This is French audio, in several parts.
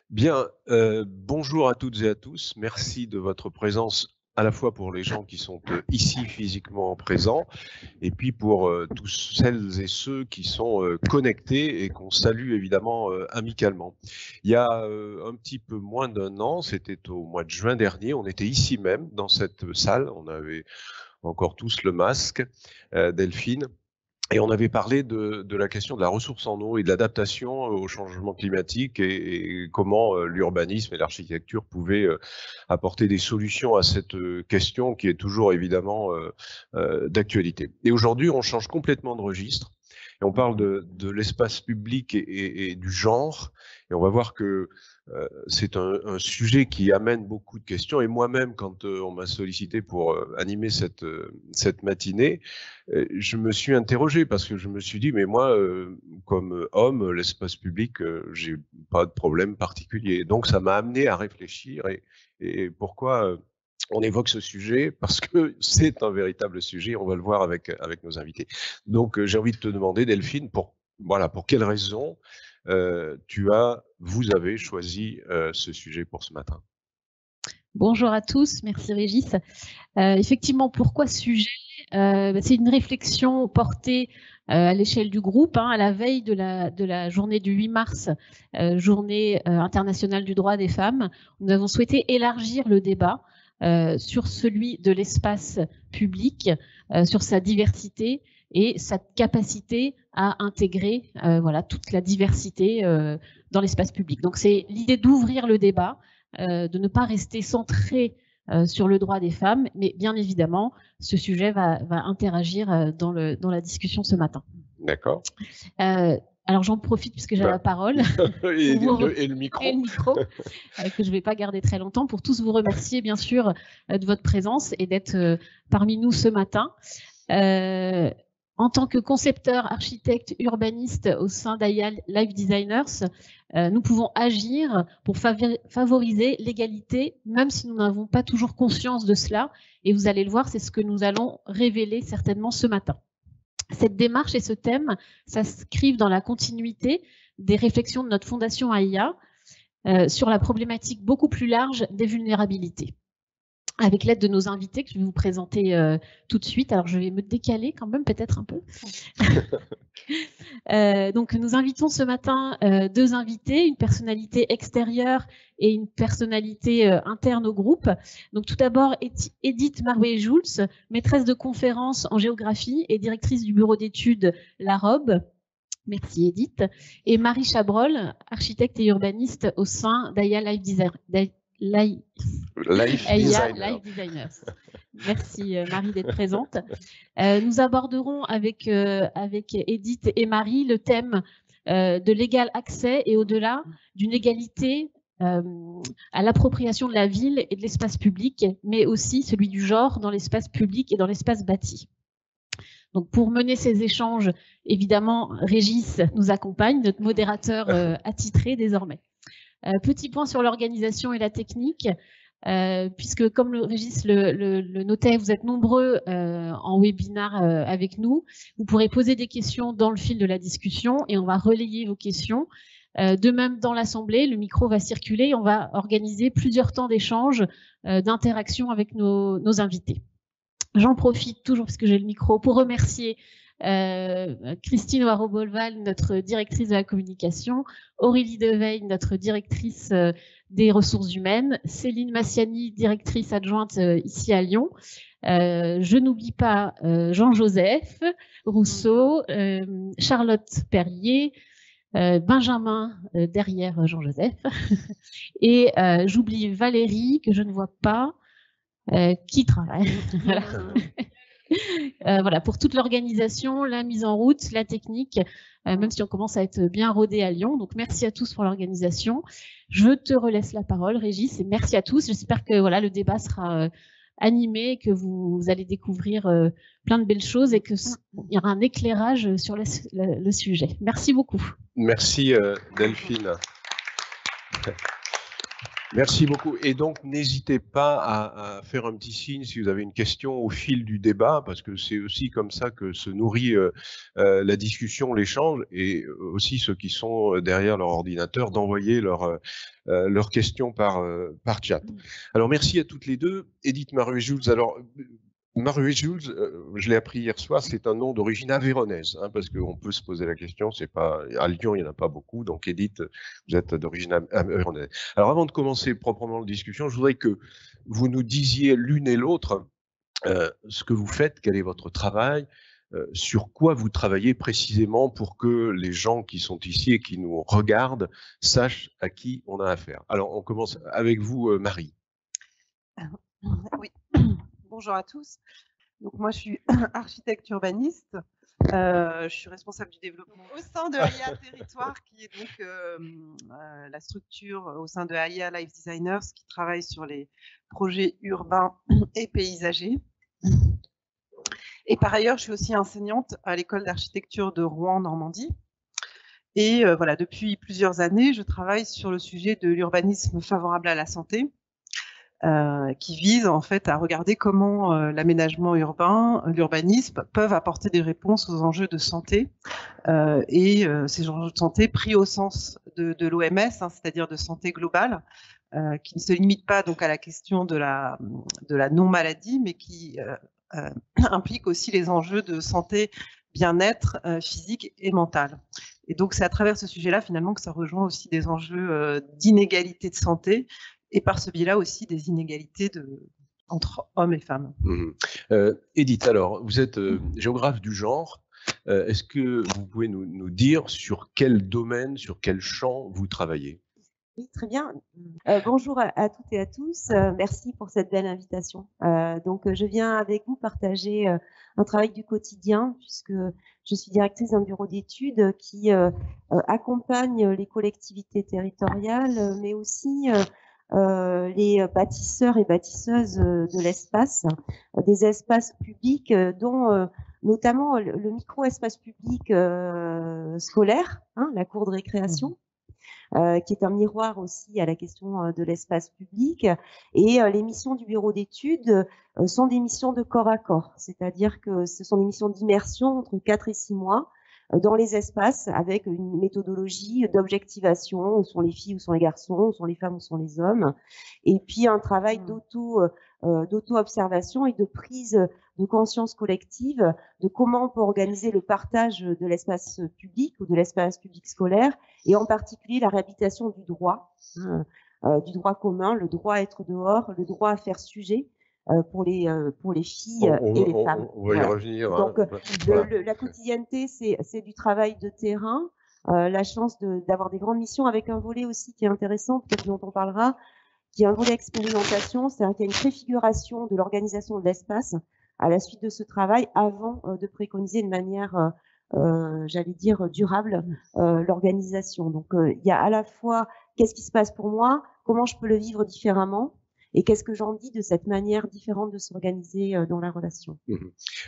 Bien, bonjour à toutes et à tous. Merci de votre présence, à la fois pour les gens qui sont ici physiquement présents, et puis pour tous celles et ceux qui sont connectés et qu'on salue évidemment amicalement. Il y a un petit peu moins d'un an, c'était au mois de juin dernier, on était ici même dans cette salle, on avait encore tous le masque, Delphine. Et on avait parlé de la question de la ressource en eau et de l'adaptation au changement climatique et comment l'urbanisme et l'architecture pouvaient apporter des solutions à cette question qui est toujours évidemment d'actualité. Et aujourd'hui, on change complètement de registre et on parle de l'espace public et du genre. Et on va voir que c'est un sujet qui amène beaucoup de questions. Et moi-même, quand on m'a sollicité pour animer cette matinée, je me suis interrogé parce que je me suis dit, mais moi, comme homme, l'espace public, j'ai pas de problème particulier. Donc, ça m'a amené à réfléchir et pourquoi on évoque ce sujet parce que c'est un véritable sujet. On va le voir avec nos invités. Donc, j'ai envie de te demander, Delphine, pour quelles raisons vous avez choisi ce sujet pour ce matin? Bonjour à tous, merci Régis. Effectivement, pourquoi ce sujet? C'est une réflexion portée à l'échelle du groupe, à la veille de la journée du 8 mars, journée internationale du droit des femmes. Nous avons souhaité élargir le débat sur celui de l'espace public, sur sa diversité et sa capacité à intégrer toute la diversité dans l'espace public. Donc c'est l'idée d'ouvrir le débat, de ne pas rester centré sur le droit des femmes, mais bien évidemment, ce sujet va interagir dans la discussion ce matin. D'accord. Alors j'en profite puisque j'ai la parole et le micro, que je ne vais pas garder très longtemps, pour tous vous remercier bien sûr de votre présence et d'être parmi nous ce matin. En tant que concepteur, architecte, urbaniste au sein d'AIA Life Designers, nous pouvons agir pour favoriser l'égalité, même si nous n'avons pas toujours conscience de cela. Et vous allez le voir, c'est ce que nous allons révéler certainement ce matin. Cette démarche et ce thème s'inscrivent dans la continuité des réflexions de notre fondation AIA sur la problématique beaucoup plus large des vulnérabilités. Avec l'aide de nos invités que je vais vous présenter tout de suite. Alors, je vais me décaler quand même, peut-être un peu. Donc, nous invitons ce matin deux invités, une personnalité extérieure et une personnalité interne au groupe. Donc, tout d'abord, Edith Marouet-Joulz, maîtresse de conférences en géographie et directrice du bureau d'études La Robe. Merci Edith. Et Marie Chabrol, architecte et urbaniste au sein d'AIA Life Designers. Merci Marie d'être présente. Nous aborderons avec Edith et Marie le thème de l'égal accès et au-delà d'une égalité à l'appropriation de la ville et de l'espace public, mais aussi celui du genre dans l'espace public et dans l'espace bâti. Donc pour mener ces échanges, évidemment, Régis nous accompagne, notre modérateur attitré désormais. Petit point sur l'organisation et la technique, puisque comme Régis le notait, vous êtes nombreux en webinaire avec nous. Vous pourrez poser des questions dans le fil de la discussion et on va relayer vos questions. De même, dans l'Assemblée, le micro va circuler et on va organiser plusieurs temps d'échange, d'interaction avec nos invités. J'en profite toujours, parce que j'ai le micro, pour remercier Christine Waro-Bolval, notre directrice de la communication, Aurélie Deveille, notre directrice des ressources humaines, Céline Massiani, directrice adjointe ici à Lyon. Je n'oublie pas Jean-Joseph Rousseau, Charlotte Perrier, Benjamin derrière Jean-Joseph, et j'oublie Valérie, que je ne vois pas, qui travaille. Voilà. Voilà, pour toute l'organisation, la mise en route, la technique, même si on commence à être bien rodé à Lyon. Donc, merci à tous pour l'organisation. Je te relaisse la parole, Régis, et merci à tous. J'espère que voilà, le débat sera animé, que vous allez découvrir plein de belles choses et qu'il y aura un éclairage sur le sujet. Merci beaucoup. Merci Delphine. Merci beaucoup. Et donc, n'hésitez pas à faire un petit signe si vous avez une question au fil du débat, parce que c'est aussi comme ça que se nourrit la discussion, l'échange, et aussi ceux qui sont derrière leur ordinateur d'envoyer leurs questions par chat. Alors, merci à toutes les deux. Edith Maruet-Jules, alors, Maruet-Jules, je l'ai appris hier soir, c'est un nom d'origine aveyronnaise, hein, parce qu'on peut se poser la question, c'est pas, à Lyon, il n'y en a pas beaucoup, donc Edith, vous êtes d'origine aveyronnaise. Alors, avant de commencer proprement la discussion, je voudrais que vous nous disiez l'une et l'autre ce que vous faites, quel est votre travail, sur quoi vous travaillez précisément pour que les gens qui sont ici et qui nous regardent sachent à qui on a affaire. Alors, on commence avec vous, Marie. Oui, bonjour à tous. Donc moi, je suis architecte urbaniste. Je suis responsable du développement au sein de AIA Territoire, qui est donc la structure au sein de AIA Life Designers qui travaille sur les projets urbains et paysagers. Et par ailleurs, je suis aussi enseignante à l'école d'architecture de Rouen, Normandie. Et voilà, depuis plusieurs années, je travaille sur le sujet de l'urbanisme favorable à la santé, qui vise en fait à regarder comment l'aménagement urbain, l'urbanisme peuvent apporter des réponses aux enjeux de santé et ces enjeux de santé pris au sens de l'OMS, hein, c'est-à-dire de santé globale, qui ne se limite pas donc à la question de la non-maladie, mais qui implique aussi les enjeux de santé, bien-être physique et mental. Et donc c'est à travers ce sujet-là finalement que ça rejoint aussi des enjeux d'inégalité de santé, et par ce biais-là aussi des inégalités entre hommes et femmes. Edith, alors, vous êtes géographe du genre. Est-ce que vous pouvez nous dire sur quel domaine, sur quel champ vous travaillez? Oui, très bien. Bonjour à toutes et à tous. Merci pour cette belle invitation. Donc, je viens avec vous partager un travail du quotidien, puisque je suis directrice d'un bureau d'études qui accompagne les collectivités territoriales, mais aussi les bâtisseurs et bâtisseuses de l'espace, des espaces publics, dont notamment le micro-espace public scolaire, hein, la cour de récréation, qui est un miroir aussi à la question de l'espace public. Et les missions du bureau d'études sont des missions de corps à corps, c'est-à-dire que ce sont des missions d'immersion entre 4 et 6 mois dans les espaces avec une méthodologie d'objectivation, où sont les filles, où sont les garçons, où sont les femmes, où sont les hommes, et puis un travail d'auto-observation et de prise de conscience collective de comment on peut organiser le partage de l'espace public ou de l'espace public scolaire, et en particulier la réhabilitation du droit, du droit commun, le droit à être dehors, le droit à faire sujet pour les filles et les femmes. On va y revenir. Donc, la quotidienneté, c'est du travail de terrain, la chance d'avoir des grandes missions avec un volet aussi qui est intéressant, peut-être dont on parlera, qui est un volet expérimentation, c'est-à-dire qu'il y a une préfiguration de l'organisation de l'espace à la suite de ce travail avant de préconiser de manière, j'allais dire, durable l'organisation. Donc, il y a à la fois qu'est-ce qui se passe pour moi, comment je peux le vivre différemment, et qu'est-ce que j'en dis de cette manière différente de s'organiser dans la relation.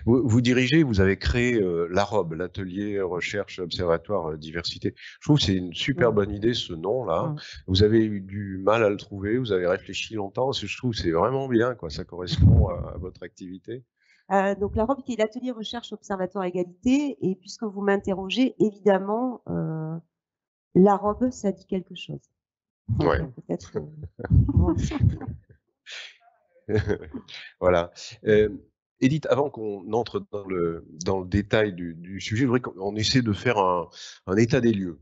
Vous dirigez, vous avez créé l'AROB, l'atelier recherche observatoire diversité. Je trouve que c'est une super bonne idée, ce nom-là. Vous avez eu du mal à le trouver, vous avez réfléchi longtemps, parce que je trouve que c'est vraiment bien, quoi. Ça correspond à votre activité. Donc l'AROB, qui est l'atelier recherche observatoire égalité, et puisque vous m'interrogez, évidemment, l'AROB, ça dit quelque chose. Ouais. Peut-être. Voilà. Edith, avant qu'on entre dans le détail du sujet, je voudrais qu'on essaie de faire un état des lieux.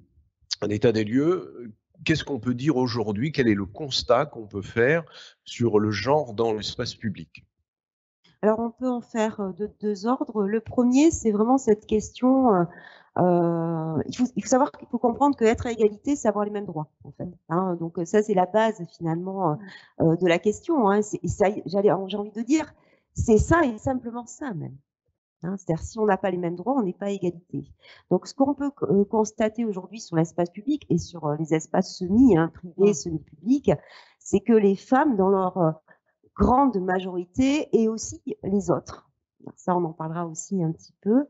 Un état des lieux, qu'est-ce qu'on peut dire aujourd'hui? Quel est le constat qu'on peut faire sur le genre dans l'espace public? Alors, on peut en faire de 2 ordres. Le premier, c'est vraiment cette question. Il faut savoir qu'il faut comprendre qu'être à égalité, c'est avoir les mêmes droits, en fait. Hein. Donc, ça, c'est la base finalement de la question. Hein. J'ai envie de dire, c'est ça et simplement ça même. Hein. C'est-à-dire, si on n'a pas les mêmes droits, on n'est pas à égalité. Donc, ce qu'on peut constater aujourd'hui sur l'espace public et sur les espaces privés, semi-publics, c'est que les femmes, dans leur grande majorité, et aussi les autres, ça on en parlera aussi un petit peu,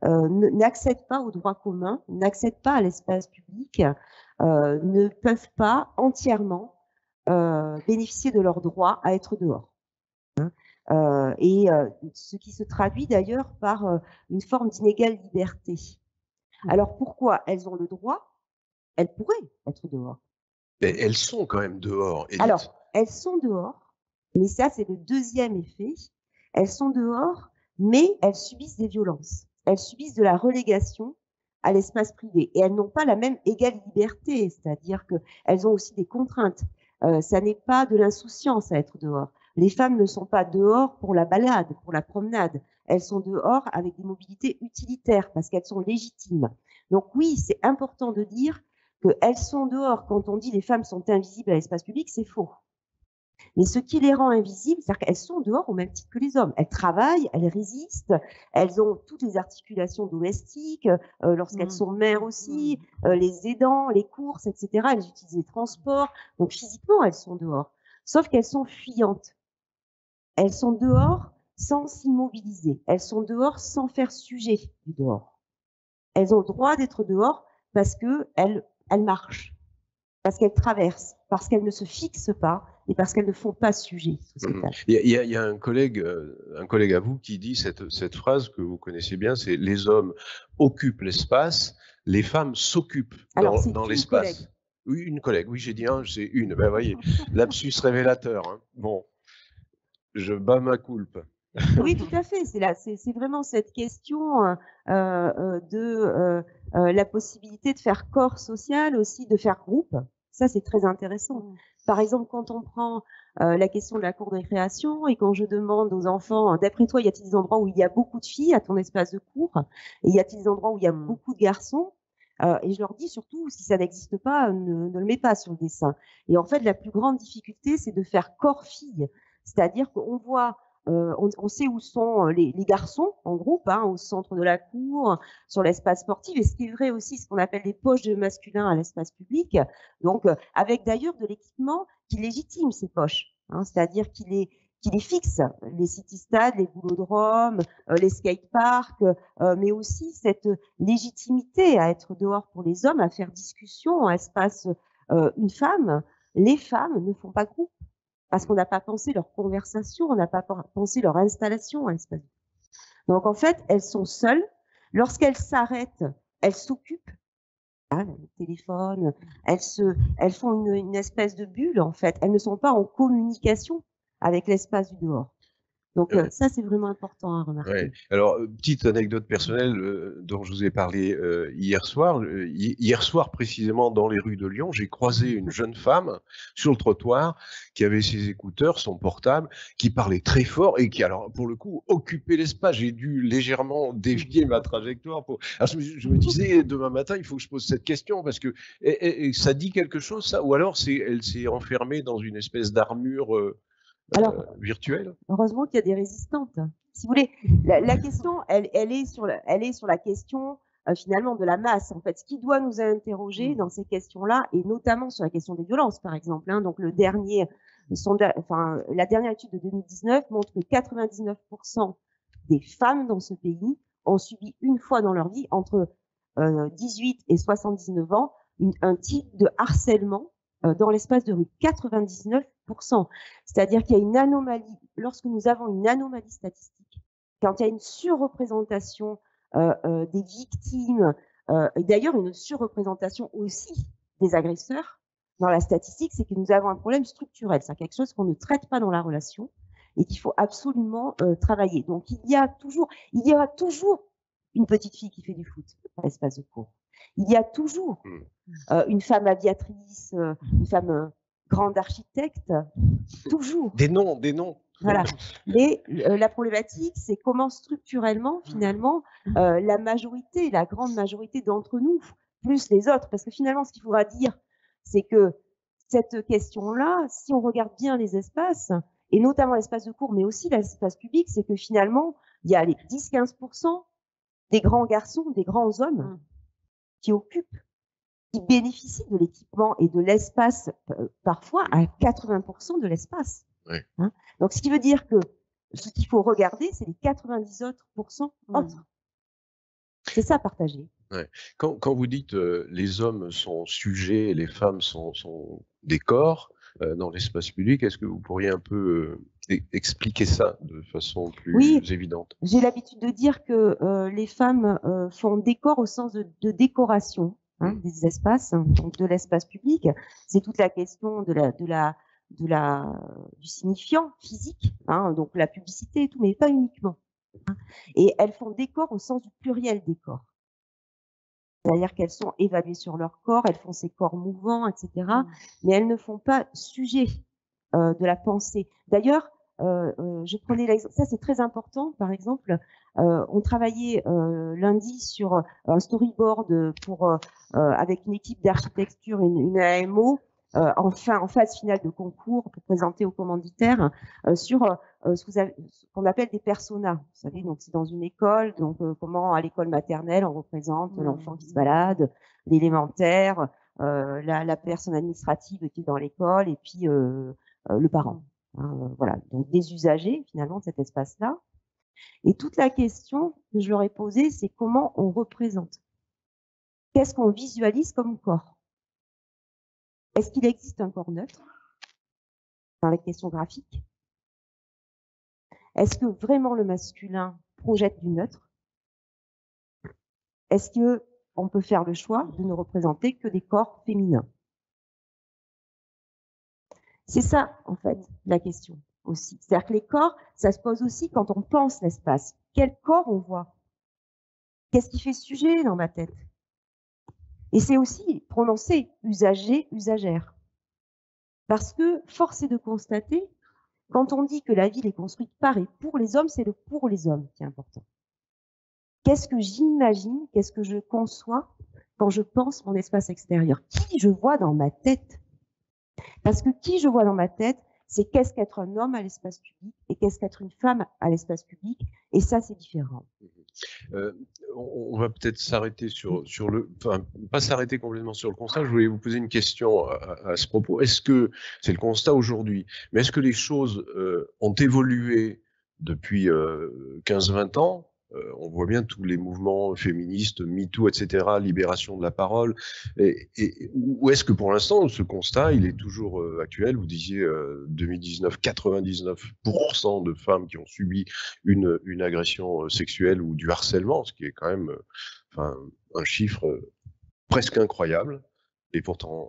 n'accèdent pas au droit commun, n'accèdent pas à l'espace public, ne peuvent pas entièrement bénéficier de leur droit à être dehors. Ce qui se traduit d'ailleurs par une forme d'inégale liberté. Alors pourquoi elles ont le droit? Elles pourraient être dehors. Mais elles sont quand même dehors, Edith. Alors, elles sont dehors, mais ça, c'est le deuxième effet. Elles sont dehors, mais elles subissent des violences. Elles subissent de la relégation à l'espace privé. Et elles n'ont pas la même égale liberté, c'est-à-dire qu'elles ont aussi des contraintes. Ça n'est pas de l'insouciance à être dehors. Les femmes ne sont pas dehors pour la balade, pour la promenade. Elles sont dehors avec des mobilités utilitaires parce qu'elles sont légitimes. Donc oui, c'est important de dire qu'elles sont dehors. Quand on dit les femmes sont invisibles à l'espace public, c'est faux. Mais ce qui les rend invisibles, c'est-à-dire qu'elles sont dehors au même titre que les hommes. Elles travaillent, elles résistent, elles ont toutes les articulations domestiques, lorsqu'elles sont mères aussi, les aidants, les courses, etc. Elles utilisent les transports. Donc physiquement, elles sont dehors. Sauf qu'elles sont fuyantes. Elles sont dehors sans s'immobiliser. Elles sont dehors sans faire sujet du dehors. Elles ont le droit d'être dehors parce qu'elles marchent, parce qu'elles traversent, parce qu'elles ne se fixent pas et parce qu'elles ne font pas sujet sociétal. Il y a un collègue à vous qui dit cette phrase que vous connaissez bien, c'est les hommes occupent l'espace, les femmes s'occupent dans l'espace. Oui, une collègue, oui, j'ai dit un, c'est une. Ben, voyez, lapsus révélateur. Hein. Bon, je bats ma culpe. Oui, tout à fait. C'est vraiment cette question de la possibilité de faire corps social, aussi de faire groupe. Ça, c'est très intéressant. Par exemple, quand on prend la question de la cour de récréation et quand je demande aux enfants, d'après toi, y a-t-il des endroits où il y a beaucoup de filles à ton espace de cours et y a-t-il des endroits où il y a beaucoup de garçons? Et je leur dis surtout, si ça n'existe pas, ne le mets pas sur le dessin. Et en fait, la plus grande difficulté, c'est de faire corps filles. C'est-à-dire qu'on voit on sait où sont les garçons en groupe, hein, au centre de la cour, sur l'espace sportif, et ce qui est vrai aussi, ce qu'on appelle les poches de masculin à l'espace public, donc avec d'ailleurs de l'équipement qui légitime ces poches, hein, c'est-à-dire qui les fixe, les city-stades, les boulodromes, les skateparks, mais aussi cette légitimité à être dehors pour les hommes, à faire discussion en espace une femme. Les femmes ne font pas groupe. Parce qu'on n'a pas pensé leur conversation, on n'a pas pensé leur installation à l'espace. Donc en fait, elles sont seules. Lorsqu'elles s'arrêtent, elles s'occupent. Hein, le téléphone, elles font une espèce de bulle en fait. Elles ne sont pas en communication avec l'espace du dehors. Donc ça, c'est vraiment important à remarquer. Ouais. Alors, petite anecdote personnelle dont je vous ai parlé hier soir. Hier soir, précisément dans les rues de Lyon, j'ai croisé une jeune femme sur le trottoir qui avait ses écouteurs, son portable, qui parlait très fort et qui, alors, pour le coup, occupait l'espace. J'ai dû légèrement dévier ma trajectoire. Alors, je me disais, demain matin, il faut que je pose cette question parce que ça dit quelque chose, ça? Ou alors, elle s'est enfermée dans une espèce d'armure virtuelle? Heureusement qu'il y a des résistantes. Si vous voulez, la question, elle est sur la question finalement de la masse. En fait, ce qui doit nous interroger dans ces questions-là, et notamment sur la question des violences, par exemple. Hein, donc la dernière étude de 2019 montre que 99% des femmes dans ce pays ont subi une fois dans leur vie, entre 18 et 79 ans, un type de harcèlement dans l'espace de rue. 99%. C'est-à-dire qu'il y a une anomalie, lorsque nous avons une anomalie statistique, quand il y a une surreprésentation des victimes, et d'ailleurs une surreprésentation aussi des agresseurs dans la statistique, c'est que nous avons un problème structurel, c'est quelque chose qu'on ne traite pas dans la relation et qu'il faut absolument travailler. Donc il y aura toujours une petite fille qui fait du foot à l'espace de cours. Il y a toujours une femme aviatrice, une femme grande architecte, toujours. Des noms. Voilà. Mais la problématique, c'est comment structurellement, finalement, la grande majorité d'entre nous, plus les autres, parce que finalement, ce qu'il faudra dire, c'est que cette question-là, si on regarde bien les espaces, et notamment l'espace de cours, mais aussi l'espace public, c'est que finalement, il y a les 10-15% des grands garçons, des grands hommes qui occupent, qui bénéficient de l'équipement et de l'espace, parfois à 80% de l'espace. Ouais. Hein, donc, ce qui veut dire que ce qu'il faut regarder, c'est les 90 autres. C'est ça, partager. Ouais. Quand vous dites les hommes sont sujets et les femmes sont des corps, dans l'espace public. Est-ce que vous pourriez un peu expliquer ça de façon plus évidente? J'ai l'habitude de dire que les femmes font décor au sens de décoration des espaces, donc de l'espace public. C'est toute la question du signifiant physique, donc la publicité et tout, mais pas uniquement. Et elles font décor au sens du pluriel décor. C'est-à-dire qu'elles sont évaluées sur leur corps, elles font ces corps mouvants, etc. Mais elles ne font pas sujet de la pensée. D'ailleurs, je prenais l'exemple, ça c'est très important, par exemple, on travaillait lundi sur un storyboard avec une équipe d'architecture, une AMO, en phase finale de concours pour présenter aux commanditaires sur ce qu'on appelle des personas. Vous savez, donc c'est dans une école, donc comment à l'école maternelle on représente l'enfant qui se balade, l'élémentaire, la personne administrative qui est dans l'école et puis le parent. Voilà, donc des usagers finalement de cet espace-là. Et toute la question que je leur ai posée, c'est comment on représente. Qu'est-ce qu'on visualise comme corps? Est-ce qu'il existe un corps neutre dans la question graphique? Est-ce que vraiment le masculin projette du neutre? Est-ce qu'on peut faire le choix de ne représenter que des corps féminins? C'est ça, en fait, la question aussi. C'est-à-dire que les corps, ça se pose aussi quand on pense l'espace. Quel corps on voit? Qu'est-ce qui fait sujet dans ma tête? Et c'est aussi prononcer usager, usagère. Parce que force est de constater, quand on dit que la ville est construite par et pour les hommes, c'est le pour les hommes qui est important. Qu'est-ce que j'imagine, qu'est-ce que je conçois quand je pense mon espace extérieur? Qui je vois dans ma tête? Parce que qui je vois dans ma tête, c'est qu'est-ce qu'être un homme à l'espace public et qu'est-ce qu'être une femme à l'espace public. Et ça, c'est différent. On va peut-être s'arrêter pas s'arrêter complètement sur le constat. Je voulais vous poser une question à ce propos. Est-ce que c'est le constat aujourd'hui, mais est-ce que les choses ont évolué depuis 15-20 ans? On voit bien tous les mouvements féministes, MeToo, etc., libération de la parole. Ou est-ce que pour l'instant, ce constat, il est toujours actuel? Vous disiez 2019, 99% de femmes qui ont subi une agression sexuelle ou du harcèlement, ce qui est quand même un chiffre presque incroyable et pourtant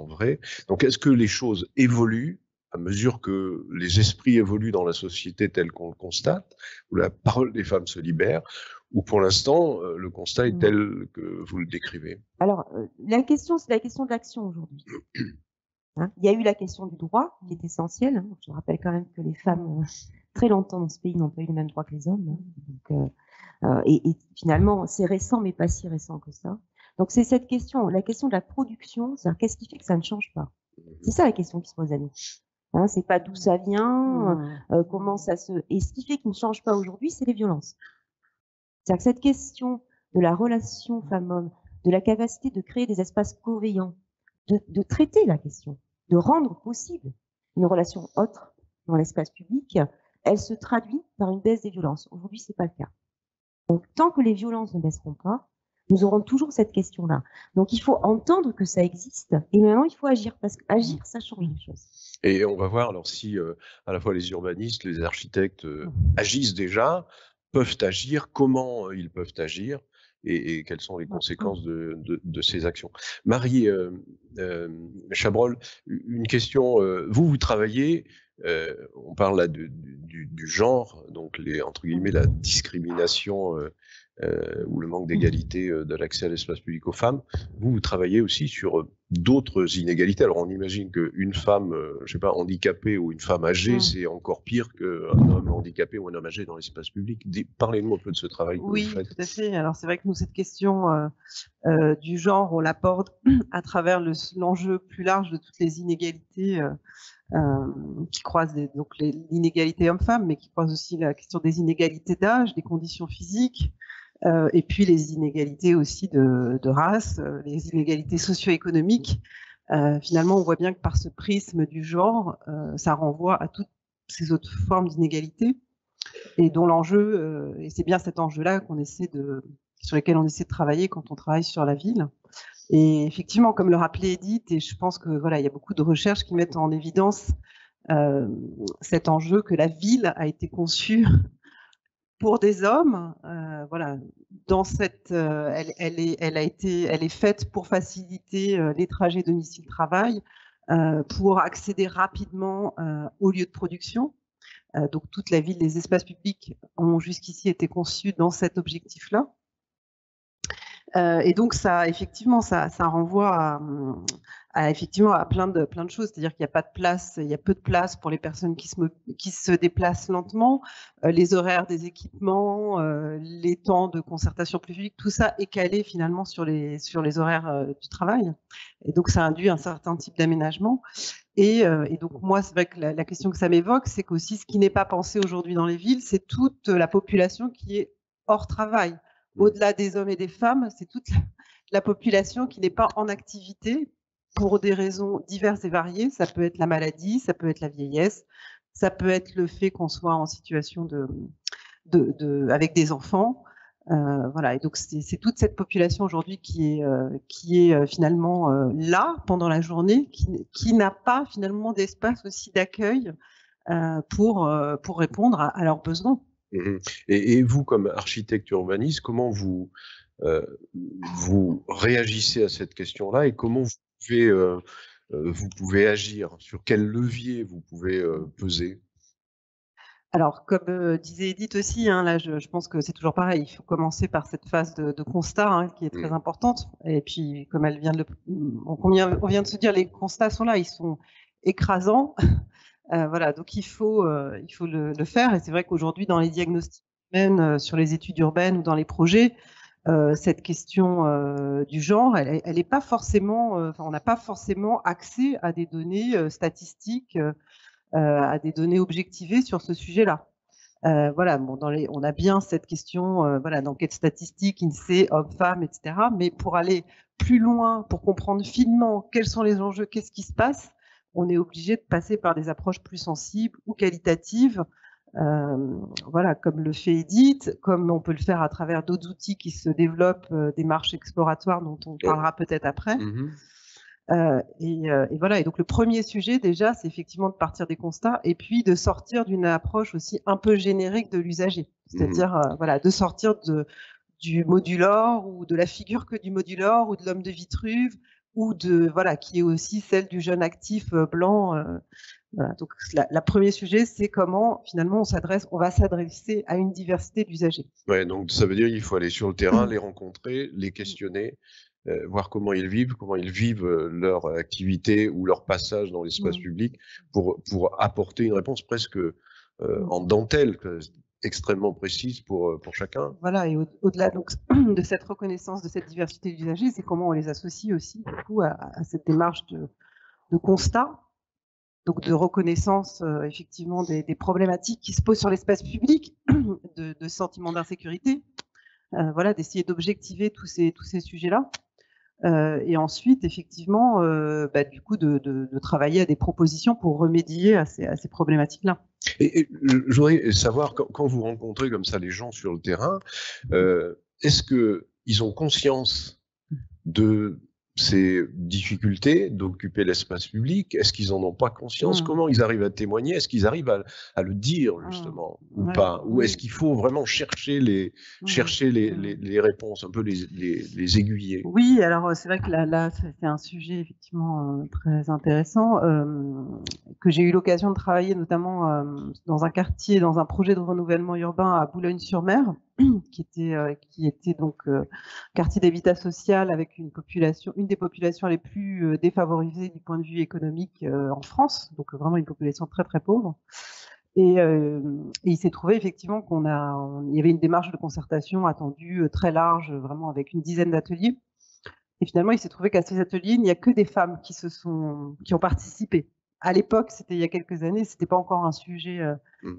vrai. Donc, est-ce que les choses évoluent à mesure que les esprits évoluent dans la société telle qu'on le constate, où la parole des femmes se libère, ou pour l'instant, le constat est tel que vous le décrivez? Alors, la question, c'est la question de l'action aujourd'hui. Il y a eu la question du droit, qui est essentielle. Je rappelle quand même que les femmes, très longtemps dans ce pays, n'ont pas eu les mêmes droits que les hommes. Donc, et finalement, c'est récent, mais pas si récent que ça. Donc, c'est cette question, la question de la production, c'est-à-dire qu'est-ce qui fait que ça ne change pas? C'est ça la question qui se pose à nous. C'est pas d'où ça vient, comment ça se... Et ce qui fait qu'il ne change pas aujourd'hui, c'est les violences. C'est-à-dire que cette question de la relation femme-homme, de la capacité de créer des espaces coveillants, de traiter la question, de rendre possible une relation autre dans l'espace public, elle se traduit par une baisse des violences. Aujourd'hui, c'est pas le cas. Donc, tant que les violences ne baisseront pas, nous aurons toujours cette question-là. Donc, il faut entendre que ça existe et maintenant, il faut agir parce qu'agir, ça change les choses. Et on va voir alors si à la fois les urbanistes, les architectes agissent déjà, peuvent agir, comment ils peuvent agir et quelles sont les conséquences de ces actions. Marie Chabrol, une question. Vous travaillez, on parle là du genre, donc entre guillemets la discrimination ou le manque d'égalité de l'accès à l'espace public aux femmes. Vous travaillez aussi sur d'autres inégalités. Alors on imagine qu'une femme, je sais pas, handicapée ou une femme âgée, c'est encore pire qu'un homme handicapé ou un homme âgé dans l'espace public. Parlez-nous un peu de ce travail que vous faites. Oui, tout à fait. Alors c'est vrai que nous, cette question du genre, on l'aborde à travers l'enjeu plus large de toutes les inégalités qui croisent donc l'inégalité homme-femme, mais qui croisent aussi la question des inégalités d'âge, des conditions physiques, et puis les inégalités aussi de race, les inégalités socio-économiques. Finalement, on voit bien que par ce prisme du genre, ça renvoie à toutes ces autres formes d'inégalités, et dont l'enjeu, et c'est bien cet enjeu-là sur lequel on essaie de travailler quand on travaille sur la ville. Et effectivement, comme le rappelait Edith, et je pense que voilà, il y a beaucoup de recherches qui mettent en évidence cet enjeu que la ville a été conçue pour des hommes. Voilà, dans cette, elle est faite pour faciliter les trajets domicile-travail, pour accéder rapidement au lieu de production. Donc toute la ville, les espaces publics ont jusqu'ici été conçus dans cet objectif-là. Et donc ça, effectivement, ça renvoie effectivement à plein de choses. C'est-à-dire qu'il n'y a pas de place, il y a peu de place pour les personnes qui se déplacent lentement, les horaires des équipements, les temps de concertation publique, tout ça est calé finalement sur les horaires du travail. Et donc ça induit un certain type d'aménagement. Et donc moi, c'est vrai que la question que ça m'évoque, c'est qu'aussi ce qui n'est pas pensé aujourd'hui dans les villes, c'est toute la population qui est hors travail. Au-delà des hommes et des femmes, c'est toute la population qui n'est pas en activité pour des raisons diverses et variées. Ça peut être la maladie, ça peut être la vieillesse, ça peut être le fait qu'on soit en situation avec des enfants. Voilà. Et donc c'est toute cette population aujourd'hui qui est finalement là pendant la journée, qui n'a pas finalement d'espace aussi d'accueil pour répondre à leurs besoins. Et vous, comme architecte urbaniste, comment vous réagissez à cette question-là et comment vous pouvez agir? Sur quel levier vous pouvez peser? Alors, comme disait Edith aussi, hein, là, je pense que c'est toujours pareil. Il faut commencer par cette phase de constat hein, qui est très importante. Et puis, comme elle vient on vient de se dire, les constats sont là, ils sont écrasants. Voilà, donc il faut le faire. Et c'est vrai qu'aujourd'hui, dans les diagnostics humains, sur les études urbaines ou dans les projets, cette question du genre, elle est pas forcément. On n'a pas forcément accès à des données statistiques, à des données objectivées sur ce sujet-là. Voilà, bon, on a bien cette question, voilà, d'enquête statistique, INSEE, hommes-femmes, etc. Mais pour aller plus loin, pour comprendre finement quels sont les enjeux, qu'est-ce qui se passe, on est obligé de passer par des approches plus sensibles ou qualitatives, voilà, comme le fait Edith, comme on peut le faire à travers d'autres outils qui se développent, des marches exploratoires dont on parlera peut-être après. Et voilà. Et donc le premier sujet déjà, c'est effectivement de partir des constats et puis de sortir d'une approche aussi un peu générique de l'usager, c'est-à-dire voilà, de sortir du modulor ou de la figure que du modulor ou de l'homme de Vitruve ou voilà, qui est aussi celle du jeune actif blanc. Voilà. Donc la premier sujet, c'est comment finalement on va s'adresser à une diversité d'usagers. Ouais, donc ça veut dire qu'il faut aller sur le terrain, les rencontrer, les questionner. Voir comment ils vivent leur activité ou leur passage dans l'espace public pour apporter une réponse presque en dentelle, extrêmement précise pour chacun. Voilà, et au-delà donc de cette reconnaissance de cette diversité d'usagers, c'est comment on les associe aussi du coup à cette démarche de constat, donc de reconnaissance effectivement des problématiques qui se posent sur l'espace public, de sentiments d'insécurité, voilà, d'essayer d'objectiver tous ces sujets-là. Et ensuite, effectivement, du coup, de travailler à des propositions pour remédier à ces problématiques-là. Et je voudrais savoir, quand vous rencontrez comme ça les gens sur le terrain, est-ce qu'ils ont conscience de ces difficultés d'occuper l'espace public? Est-ce qu'ils en ont pas conscience? Comment ils arrivent à témoigner? Est-ce qu'ils arrivent à le dire justement ou pas? Ou est-ce qu'il faut vraiment chercher les réponses, un peu les aiguiller? Oui, alors c'est vrai que là c'est un sujet effectivement très intéressant que j'ai eu l'occasion de travailler notamment dans un projet de renouvellement urbain à Boulogne-sur-Mer, qui était donc quartier d'habitat social avec une des populations les plus défavorisées du point de vue économique en France, donc vraiment une population très très pauvre. Et il s'est trouvé effectivement il y avait une démarche de concertation attendue très large, vraiment avec une dizaine d'ateliers. Et finalement, il s'est trouvé qu'à ces ateliers, il n'y a que des femmes qui ont participé. À l'époque, c'était il y a quelques années, c'était pas encore un sujet.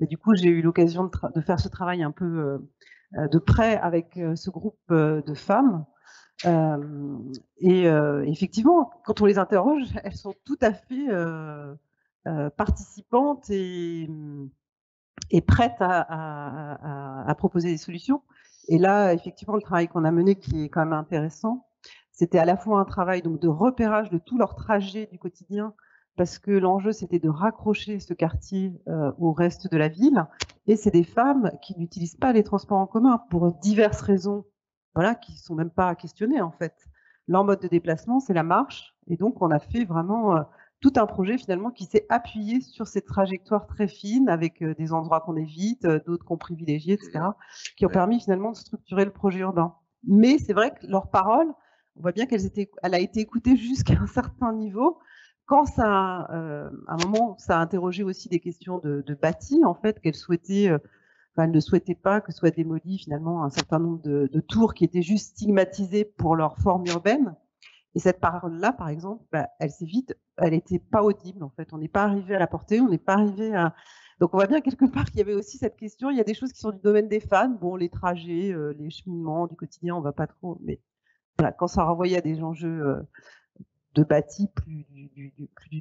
Mais du coup, j'ai eu l'occasion de faire ce travail un peu de près avec ce groupe de femmes. Et effectivement, quand on les interroge, elles sont tout à fait participantes et prêtes à proposer des solutions. Et là, effectivement, le travail qu'on a mené, qui est quand même intéressant, C'était à la fois un travail donc de repérage de tout leur trajet du quotidien, parce que l'enjeu, c'était de raccrocher ce quartier au reste de la ville. Et c'est des femmes qui n'utilisent pas les transports en commun pour diverses raisons, voilà, qui ne sont même pas questionnées en fait. Leur mode de déplacement, c'est la marche. Et donc, on a fait vraiment tout un projet finalement qui s'est appuyé sur cette trajectoire très fine, avec des endroits qu'on évite, d'autres qu'on privilégie, etc., qui ont permis finalement de structurer le projet urbain. Mais c'est vrai que leurs paroles, on voit bien elle a été écoutée jusqu'à un certain niveau. Quand ça, à un moment, ça a interrogé aussi des questions de bâti, en fait, qu'elle souhaitait, enfin, elle ne souhaitait pas que soit démoli finalement un certain nombre de tours qui étaient juste stigmatisées pour leur forme urbaine. Et cette parole-là, par exemple, elle n'était pas audible, en fait. On n'est pas arrivé à la porter, on n'est pas arrivé à. Donc, on voit bien quelque part qu'il y avait aussi cette question. Il y a des choses qui sont du domaine des fans. Bon, les trajets, les cheminements du quotidien, on va pas trop. Mais voilà, quand ça renvoyait à des enjeux de bâti plus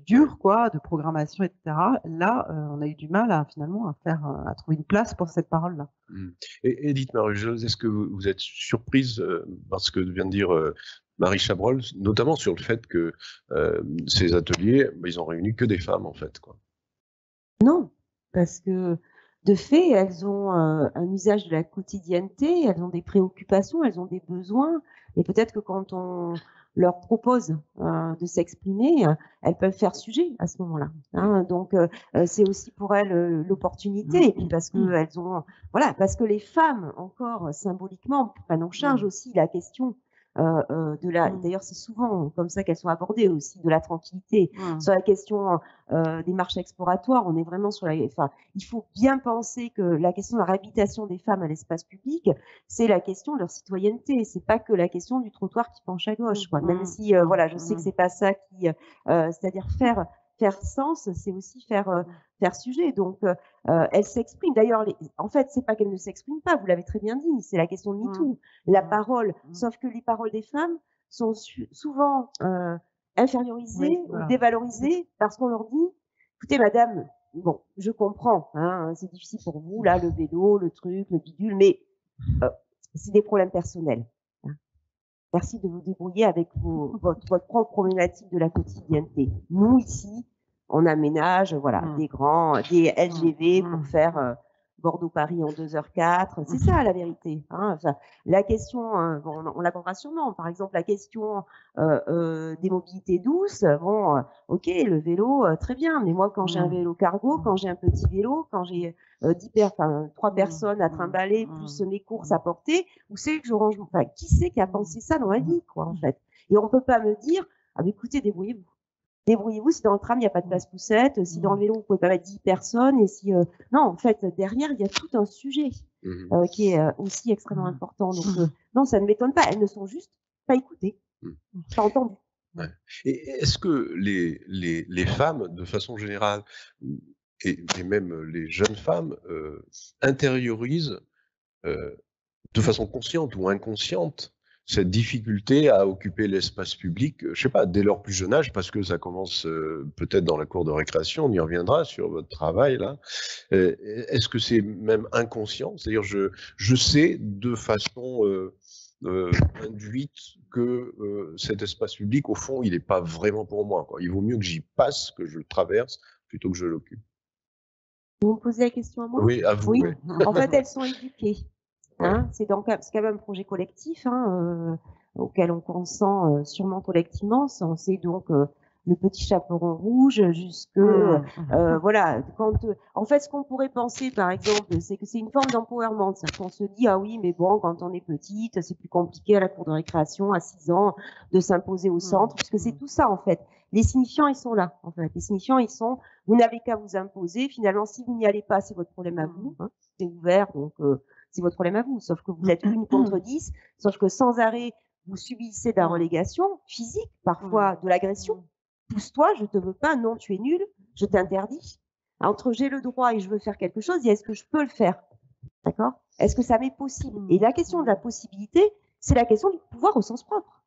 dur, quoi, de programmation, etc. Là, on a eu du mal à trouver une place pour cette parole-là. Et Edith Marie-José, est-ce que vous êtes surprise par ce que vient de dire Marie Chabrol, notamment sur le fait que ces ateliers, ils ont réuni que des femmes en fait, quoi. Non, parce que de fait, elles ont un usage de la quotidienneté, elles ont des préoccupations, elles ont des besoins, et peut-être que quand on leur propose de s'exprimer, elles peuvent faire sujet à ce moment-là. Hein. Donc, c'est aussi pour elles l'opportunité, et puis parce que elles ont, voilà, parce que les femmes, encore symboliquement, prennent en charge aussi la question de la. D'ailleurs, c'est souvent comme ça qu'elles sont abordées aussi, de la tranquillité. Sur la question des marches exploratoires, on est vraiment sur la. Enfin, il faut bien penser que la question de la réhabilitation des femmes à l'espace public, c'est la question de leur citoyenneté. C'est pas que la question du trottoir qui penche à gauche, quoi. Même si, voilà, je sais que c'est pas ça qui, c'est-à-dire faire sens, c'est aussi faire sujet. Donc, elle s'exprime. D'ailleurs, en fait, c'est pas qu'elle ne s'exprime pas, vous l'avez très bien dit, c'est la question de MeToo. La parole, sauf que les paroles des femmes sont souvent infériorisées ou dévalorisées parce qu'on leur dit, écoutez, madame, bon, je comprends, hein, c'est difficile pour vous, là, le vélo, le truc, le bidule, mais c'est des problèmes personnels. Hein. Merci de vous débrouiller avec votre propre problématique de la quotidienneté. Nous, ici, on aménage, voilà, des LGV pour faire Bordeaux-Paris en 2h04. C'est ça, la vérité. Hein. Enfin, la question, on l'abordera sûrement. Par exemple, la question des mobilités douces. Bon, ok, le vélo, très bien. Mais moi, quand j'ai un vélo cargo, quand j'ai un petit vélo, quand j'ai 3 personnes à trimballer, plus mes courses à porter, où c'est que je range. Enfin, qui c'est qui a pensé ça dans ma vie, quoi, en fait. Et on peut pas me dire, ah, mais écoutez, débrouillez-vous. Débrouillez-vous, si dans le tram, il n'y a pas de place poussette, si dans le vélo, vous pouvez pas mettre 10 personnes, et si, non, en fait, derrière, il y a tout un sujet qui est aussi extrêmement important. Donc, non, ça ne m'étonne pas. Elles ne sont juste pas écoutées, pas entendues. Ouais. Et est-ce que les femmes, de façon générale, et même les jeunes femmes, intériorisent de façon consciente ou inconsciente cette difficulté à occuper l'espace public, je sais pas, dès leur plus jeune âge, parce que ça commence peut-être dans la cour de récréation, on y reviendra sur votre travail là. Est-ce que c'est même inconscient? C'est-à-dire, je sais de façon induite que cet espace public, au fond, il n'est pas vraiment pour moi, quoi. Il vaut mieux que j'y passe, que je le traverse, plutôt que je l'occupe. Vous me posez la question à moi? Oui, à vous. Oui. Oui. En fait, elles sont éduquées. Hein, c'est quand même un projet collectif auquel on consent sûrement collectivement. C'est donc le petit chaperon rouge jusque voilà. En fait, ce qu'on pourrait penser, par exemple, c'est que c'est une forme d'empowerment. C'est qu'on se dit, ah oui, mais bon, quand on est petite, c'est plus compliqué à la cour de récréation à 6 ans de s'imposer au centre, puisque c'est tout ça en fait. Les signifiants, ils sont là. En fait, les signifiants, ils sont, vous n'avez qu'à vous imposer. Finalement, si vous n'y allez pas, c'est votre problème à vous. Hein, c'est ouvert, donc. C'est votre problème à vous, sauf que vous êtes 1 contre 10, sauf que sans arrêt, vous subissez de la relégation physique, parfois de l'agression. Pousse-toi, je te veux pas, non, tu es nul, je t'interdis. Entre j'ai le droit et je veux faire quelque chose, et est-ce que je peux le faire? D'accord? Est-ce que ça m'est possible? Et la question de la possibilité, c'est la question du pouvoir au sens propre.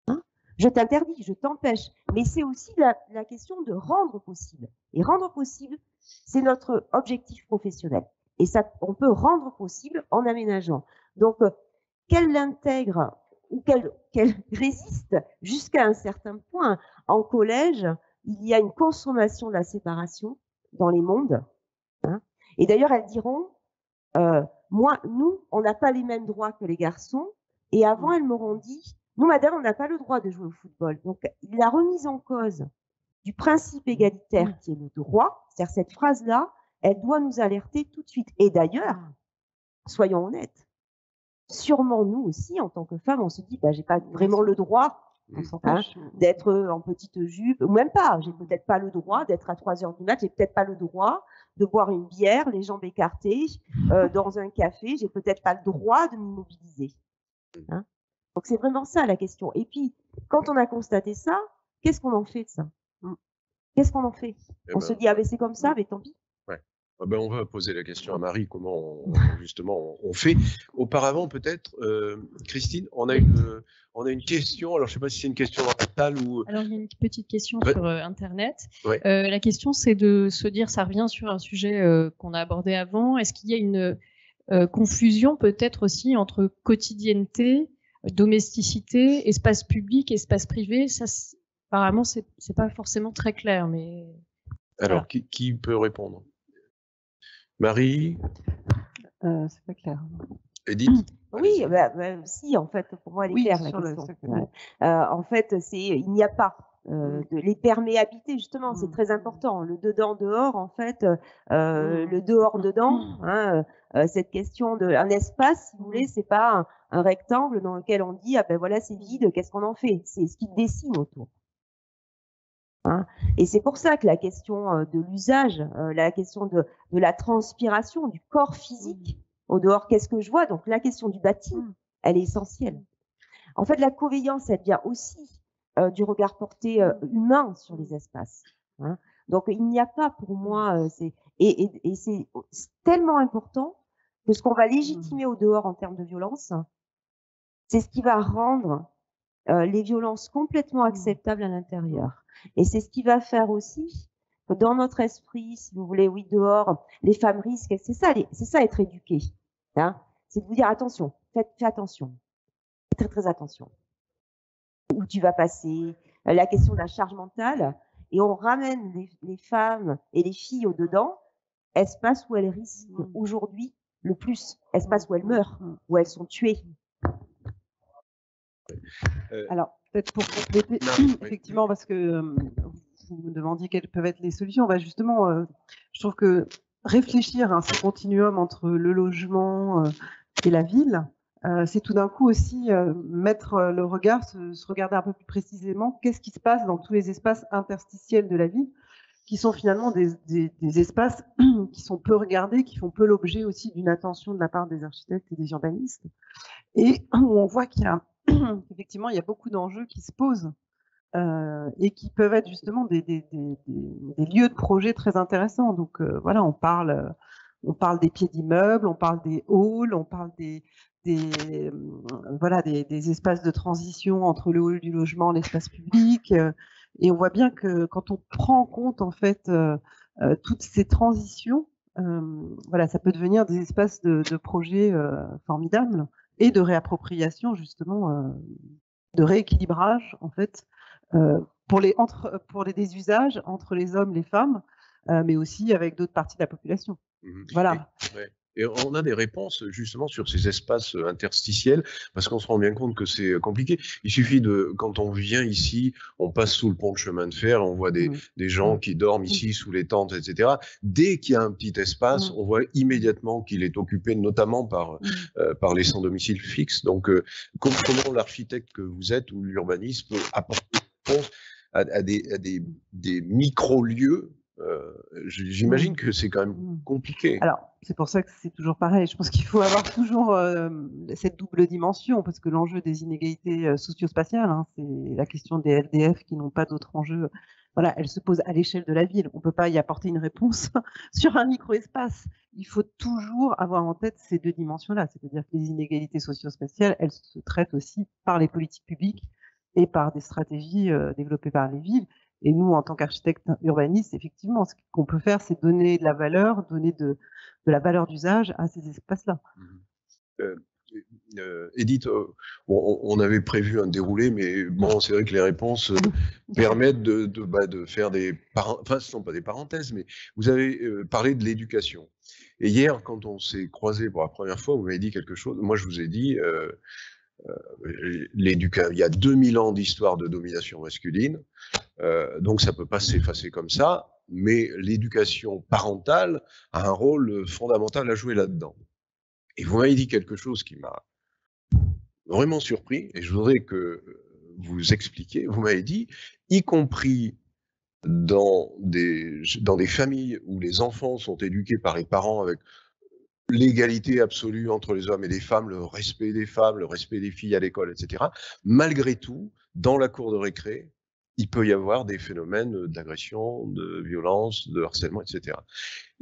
Hein? Je t'interdis, je t'empêche, mais c'est aussi la question de rendre possible. Et rendre possible, c'est notre objectif professionnel. Et ça, on peut rendre possible en aménageant. Donc, qu'elle l'intègre ou qu'elle résiste jusqu'à un certain point. En collège, il y a une consommation de la séparation dans les mondes. Hein. Et d'ailleurs, elles diront, nous, on n'a pas les mêmes droits que les garçons. Et avant, elles m'auront dit, nous, madame, on n'a pas le droit de jouer au football. Donc, la remise en cause du principe égalitaire qui est le droit, c'est-à-dire cette phrase-là, elle doit nous alerter tout de suite. Et d'ailleurs, soyons honnêtes, sûrement nous aussi, en tant que femmes, on se dit, j'ai pas vraiment le droit d'être en petite jupe, ou même pas, j'ai peut-être pas le droit d'être à 3 heures du mat, j'ai peut-être pas le droit de boire une bière, les jambes écartées, dans un café, j'ai peut-être pas le droit de m'immobiliser. Hein. Donc c'est vraiment ça la question. Et puis, quand on a constaté ça, qu'est-ce qu'on en fait de ça? Qu'est-ce qu'on en fait? On se dit, c'est comme ça, mais tant pis. On va poser la question à Marie, comment justement on fait. Auparavant, peut-être, Christine, on a une question. Alors, je ne sais pas si c'est une question mentale ou. Alors, il y a une petite question sur Internet. Ouais. La question, c'est de se dire, ça revient sur un sujet qu'on a abordé avant. Est-ce qu'il y a une confusion peut-être aussi entre quotidienneté, domesticité, espace public, espace privé? Ça, apparemment, c'est pas forcément très clair, mais. Alors, voilà. Qui peut répondre? Marie? C'est pas clair. Edith? Oui, si, en fait, pour moi, elle est claire, la question. En fait, il n'y a pas les perméabilités, justement, c'est très important. Le dedans-dehors, en fait, le dehors-dedans, cette question d'un espace, si vous voulez, c'est pas un rectangle dans lequel on dit, voilà, c'est vide, qu'est-ce qu'on en fait? C'est ce qui dessine autour. Hein. Et c'est pour ça que la question de l'usage, la question de la transpiration, du corps physique au dehors, qu'est-ce que je vois? Donc la question du bâti, elle est essentielle. En fait, la coveillance, elle vient aussi du regard porté humain sur les espaces. Hein. Donc il n'y a pas pour moi, et c'est tellement important que ce qu'on va légitimer au dehors en termes de violence, c'est ce qui va rendre les violences complètement acceptables à l'intérieur. Et c'est ce qui va faire aussi que dans notre esprit, si vous voulez, oui, dehors, les femmes risquent, c'est ça être éduqué. Hein, c'est de vous dire, attention, fais attention, très très attention. Où tu vas passer, la question de la charge mentale, et on ramène les femmes et les filles au dedans, espace où elles risquent aujourd'hui le plus, espace où elles meurent, où elles sont tuées. Alors, peut-être pour compléter, effectivement, parce que vous me demandiez quelles peuvent être les solutions, justement, je trouve que réfléchir à ce continuum entre le logement et la ville, c'est tout d'un coup aussi mettre le regard, se regarder un peu plus précisément qu'est-ce qui se passe dans tous les espaces interstitiels de la ville, qui sont finalement des espaces qui sont peu regardés, qui font peu l'objet aussi d'une attention de la part des architectes et des urbanistes, et où on voit qu'il y a effectivement, il y a beaucoup d'enjeux qui se posent et qui peuvent être justement des lieux de projet très intéressants. Donc voilà, on parle des pieds d'immeubles, on parle des halls, on parle des espaces de transition entre le hall du logement, l'espace public. Et on voit bien que quand on prend en compte en fait toutes ces transitions, ça peut devenir des espaces de projet formidables. Et de réappropriation, justement, de rééquilibrage, en fait, pour les désusages entre les hommes, les femmes, mais aussi avec d'autres parties de la population. Voilà. Et on a des réponses justement sur ces espaces interstitiels, parce qu'on se rend bien compte que c'est compliqué. Il suffit quand on vient ici, on passe sous le pont de chemin de fer, on voit des gens qui dorment ici sous les tentes, etc. Dès qu'il y a un petit espace, on voit immédiatement qu'il est occupé notamment par les sans domicile fixe. Donc, comment l'architecte que vous êtes ou l'urbaniste peut apporter réponse à des micro-lieux? J'imagine que c'est quand même compliqué. Alors, c'est pour ça que c'est toujours pareil. Je pense qu'il faut avoir toujours cette double dimension, parce que l'enjeu des inégalités socio-spatiales, c'est la question des LDF qui n'ont pas d'autre enjeu. Voilà, elle se pose à l'échelle de la ville. On ne peut pas y apporter une réponse sur un micro-espace. Il faut toujours avoir en tête ces deux dimensions-là. C'est-à-dire que les inégalités socio-spatiales, elles se traitent aussi par les politiques publiques et par des stratégies développées par les villes. Et nous, en tant qu'architectes urbanistes, effectivement, ce qu'on peut faire, c'est donner de la valeur, donner de la valeur d'usage à ces espaces-là. Edith, on avait prévu un déroulé, mais bon, c'est vrai que les réponses permettent de faire des enfin, ce ne sont pas des parenthèses, mais vous avez parlé de l'éducation. Et hier, quand on s'est croisés pour la première fois, vous m'avez dit quelque chose. Moi, je vous ai dit, il y a 2000 ans d'histoire de domination masculine, donc ça peut pas s'effacer comme ça, mais l'éducation parentale a un rôle fondamental à jouer là-dedans. Et vous m'avez dit quelque chose qui m'a vraiment surpris, et je voudrais que vous expliquiez. Vous m'avez dit, y compris dans des familles où les enfants sont éduqués par les parents avec l'égalité absolue entre les hommes et les femmes, le respect des femmes, le respect des filles à l'école, etc. Malgré tout, dans la cour de récré, il peut y avoir des phénomènes d'agression, de violence, de harcèlement, etc.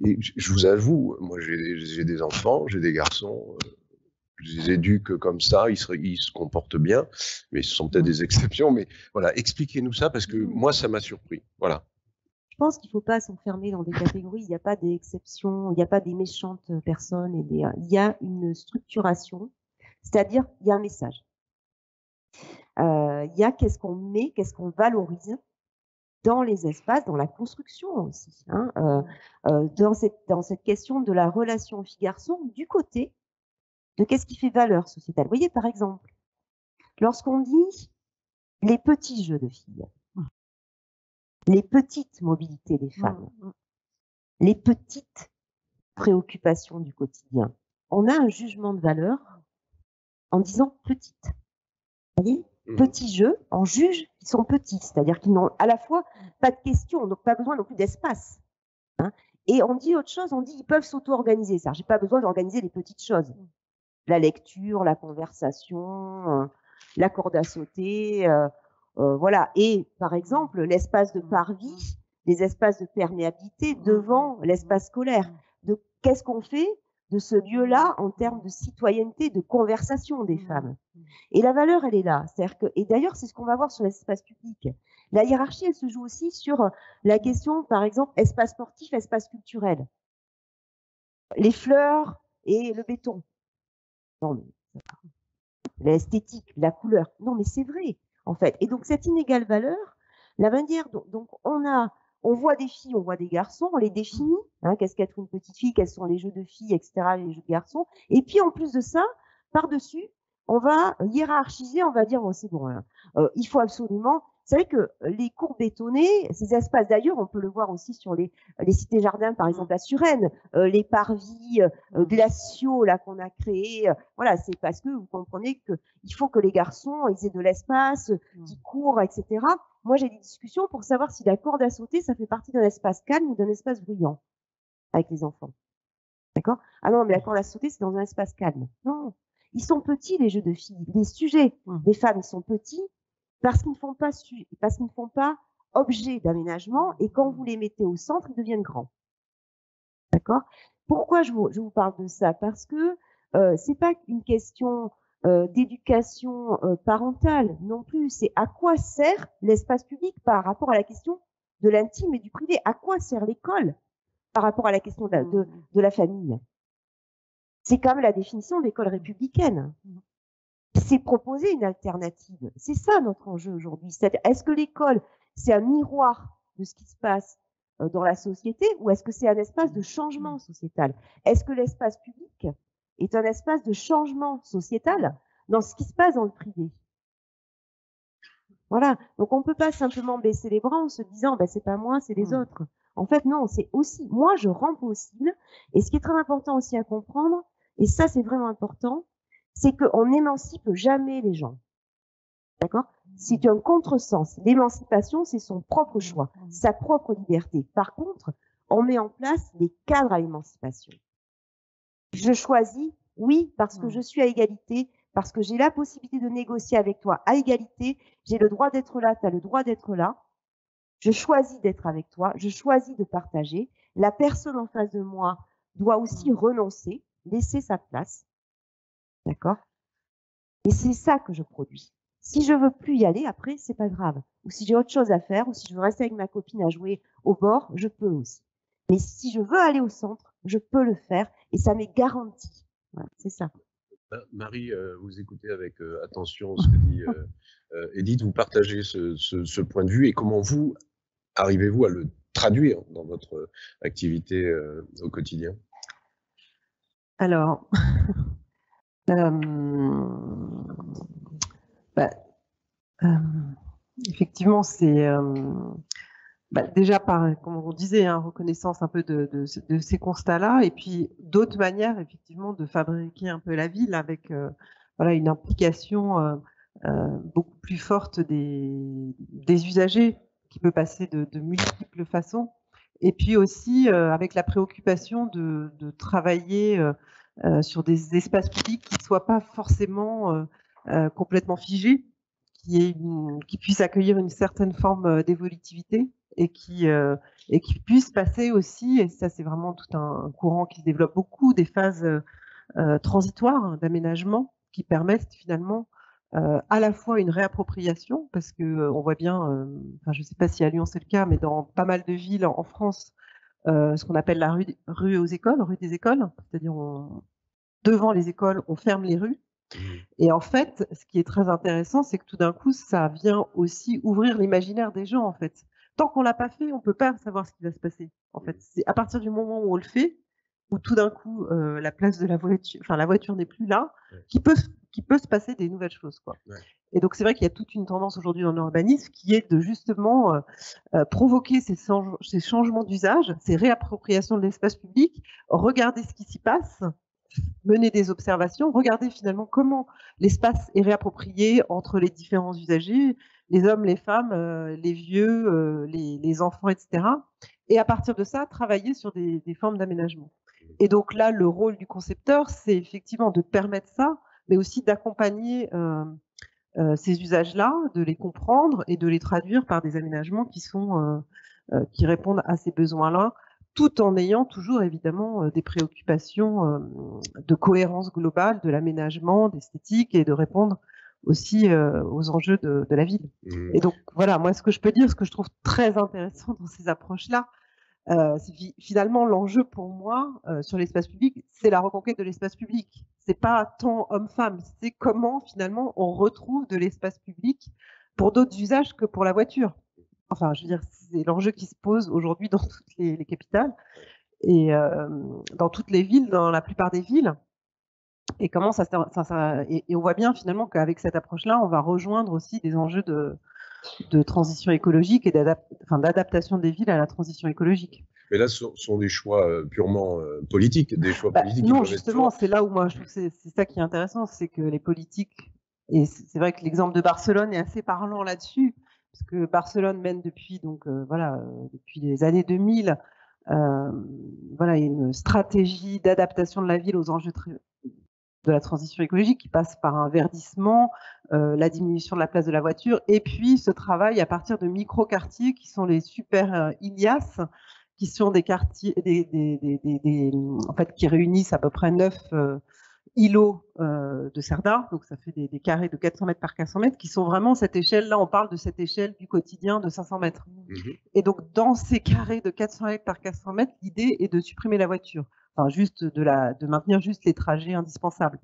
Et je vous avoue, moi j'ai des enfants, j'ai des garçons, je les éduque comme ça, ils se comportent bien, mais ce sont peut-être des exceptions, mais voilà, expliquez-nous ça, parce que moi ça m'a surpris, voilà. Je pense qu'il ne faut pas s'enfermer dans des catégories, il n'y a pas d'exceptions, il n'y a pas des méchantes personnes, il y a une structuration, c'est-à-dire il y a un message. Il y a qu'est-ce qu'on met, qu'est-ce qu'on valorise dans les espaces, dans la construction aussi, hein, dans cette question de la relation fille-garçon, du côté de qu'est-ce qui fait valeur sociétale. Vous voyez, par exemple, lorsqu'on dit les petits jeux de filles, les petites mobilités des femmes, les petites préoccupations du quotidien, on a un jugement de valeur en disant petite. Vous voyez, petits jeux, on juge qu'ils sont petits, c'est-à-dire qu'ils n'ont à la fois pas de questions, donc pas besoin non plus d'espace. Hein, et on dit autre chose, on dit ils peuvent s'auto-organiser. C'est-à-dire, j'ai pas besoin d'organiser les petites choses. La lecture, la conversation, la corde à sauter, voilà. Et par exemple, l'espace de parvis, les espaces de perméabilité devant l'espace scolaire. De qu'est-ce qu'on fait de ce lieu-là en termes de citoyenneté, de conversation des femmes. Et la valeur, elle est là. C'est-à-dire que, et d'ailleurs, c'est ce qu'on va voir sur l'espace public. La hiérarchie, elle se joue aussi sur la question, par exemple, espace sportif, espace culturel. Les fleurs et le béton. Non, mais l'esthétique, la couleur. Non, mais c'est vrai, en fait. Et donc, cette inégale valeur, la manière dont donc on voit des filles, on voit des garçons, on les définit. Hein, qu'est-ce qu'être une petite fille, quels sont les jeux de filles, etc., les jeux de garçons. Et puis, en plus de ça, par-dessus, on va hiérarchiser, on va dire, bon, c'est bon, il faut absolument... Vous savez que les cours bétonnés, ces espaces, d'ailleurs, on peut le voir aussi sur les cités-jardins, par exemple à Suresnes, les parvis glaciaux là qu'on a créés. Voilà, c'est parce que vous comprenez qu'il faut que les garçons ils aient de l'espace, qu'ils courent, etc. Moi, j'ai des discussions pour savoir si la corde à sauter, ça fait partie d'un espace calme ou d'un espace bruyant avec les enfants. D'accord? Ah non, mais la corde à sauter, c'est dans un espace calme. Non, ils sont petits, les jeux de filles. Les sujets des femmes, ils sont petits. Parce qu'ils ne font pas objet d'aménagement, et quand vous les mettez au centre, ils deviennent grands. D'accord? Pourquoi je vous parle de ça? Parce que c'est pas une question d'éducation parentale non plus. C'est à quoi sert l'espace public par rapport à la question de l'intime et du privé? À quoi sert l'école par rapport à la question de la famille? C'est quand même la définition de l'école républicaine. C'est proposer une alternative. C'est ça notre enjeu aujourd'hui. Est-ce que l'école, c'est un miroir de ce qui se passe dans la société, ou est-ce que c'est un espace de changement sociétal? Est-ce que l'espace public est un espace de changement sociétal dans ce qui se passe dans le privé? Voilà. Donc on ne peut pas simplement baisser les bras en se disant ben, c'est pas moi, c'est les autres. En fait, non, c'est aussi, moi je rends possible, et ce qui est très important aussi à comprendre, et ça c'est vraiment important, c'est qu'on n'émancipe jamais les gens. D'accord? C'est un contresens. L'émancipation, c'est son propre choix, sa propre liberté. Par contre, on met en place des cadres à l'émancipation. Je choisis, oui, parce que je suis à égalité, parce que j'ai la possibilité de négocier avec toi à égalité, j'ai le droit d'être là, tu as le droit d'être là. Je choisis d'être avec toi, je choisis de partager. La personne en face de moi doit aussi renoncer, laisser sa place. D'accord? Et c'est ça que je produis. Si je veux plus y aller, après, c'est pas grave. Ou si j'ai autre chose à faire, ou si je veux rester avec ma copine à jouer au bord, je peux aussi. Mais si je veux aller au centre, je peux le faire, et ça m'est garanti. Voilà, c'est ça. Marie, vous écoutez avec attention ce que dit Edith, vous partagez ce point de vue et comment vous arrivez-vous à le traduire dans votre activité au quotidien? Alors, effectivement, c'est déjà comme on disait, reconnaissance un peu de ces constats-là, et puis d'autres manières, effectivement, de fabriquer un peu la ville avec une implication beaucoup plus forte des usagers qui peut passer de multiples façons, et puis aussi avec la préoccupation de travailler sur des espaces publics qui ne soient pas forcément complètement figés, qui puissent accueillir une certaine forme d'évolutivité et qui puissent passer aussi, et ça c'est vraiment tout un courant qui se développe beaucoup, des phases transitoires d'aménagement qui permettent finalement à la fois une réappropriation, parce que on voit bien, je ne sais pas si à Lyon c'est le cas, mais dans pas mal de villes en France, ce qu'on appelle la rue aux écoles, rue des écoles, c'est-à-dire devant les écoles, on ferme les rues. Et en fait, ce qui est très intéressant, c'est que tout d'un coup, ça vient aussi ouvrir l'imaginaire des gens, en fait. Tant qu'on l'a pas fait, on peut pas savoir ce qui va se passer. En fait, c'est à partir du moment où on le fait, où tout d'un coup, la place de la voiture n'est plus là, qui peut se passer des nouvelles choses, quoi. Ouais. Et donc, c'est vrai qu'il y a toute une tendance aujourd'hui dans l'urbanisme qui est de justement provoquer ces changements d'usage, ces réappropriations de l'espace public, regarder ce qui s'y passe, mener des observations, regarder finalement comment l'espace est réapproprié entre les différents usagers, les hommes, les femmes, les vieux, les enfants, etc. Et à partir de ça, travailler sur des formes d'aménagement. Et donc là, le rôle du concepteur, c'est effectivement de permettre ça, mais aussi d'accompagner ces usages-là, de les comprendre et de les traduire par des aménagements qui répondent à ces besoins-là, tout en ayant toujours évidemment des préoccupations de cohérence globale de l'aménagement, d'esthétique, et de répondre aussi aux enjeux de la ville. Et donc voilà, moi ce que je peux dire, ce que je trouve très intéressant dans ces approches-là, c'est finalement l'enjeu pour moi sur l'espace public, c'est la reconquête de l'espace public. C'est pas tant homme-femme, c'est comment finalement on retrouve de l'espace public pour d'autres usages que pour la voiture. Enfin, je veux dire, c'est l'enjeu qui se pose aujourd'hui dans toutes les capitales et dans toutes les villes, dans la plupart des villes. Et comment et on voit bien finalement qu'avec cette approche-là, on va rejoindre aussi des enjeux de transition écologique et d'adaptation des villes à la transition écologique. Mais là, ce sont des choix purement politiques, des choix politiques. Non, justement, c'est là où moi je trouve que c'est ça qui est intéressant, c'est que les politiques, et c'est vrai que l'exemple de Barcelone est assez parlant là-dessus, parce que Barcelone mène depuis depuis les années 2000 une stratégie d'adaptation de la ville aux enjeux de la transition écologique qui passe par un verdissement, la diminution de la place de la voiture, et puis ce travail à partir de micro-quartiers qui sont les super Ilias, qui sont des quartiers en fait, qui réunissent à peu près 9 îlots de Cerdà, donc ça fait des carrés de 400 mètres par 400 mètres, qui sont vraiment cette échelle, là on parle de cette échelle du quotidien de 500 mètres. Et donc dans ces carrés de 400 mètres par 400 mètres, l'idée est de supprimer la voiture, enfin juste de maintenir juste les trajets indispensables.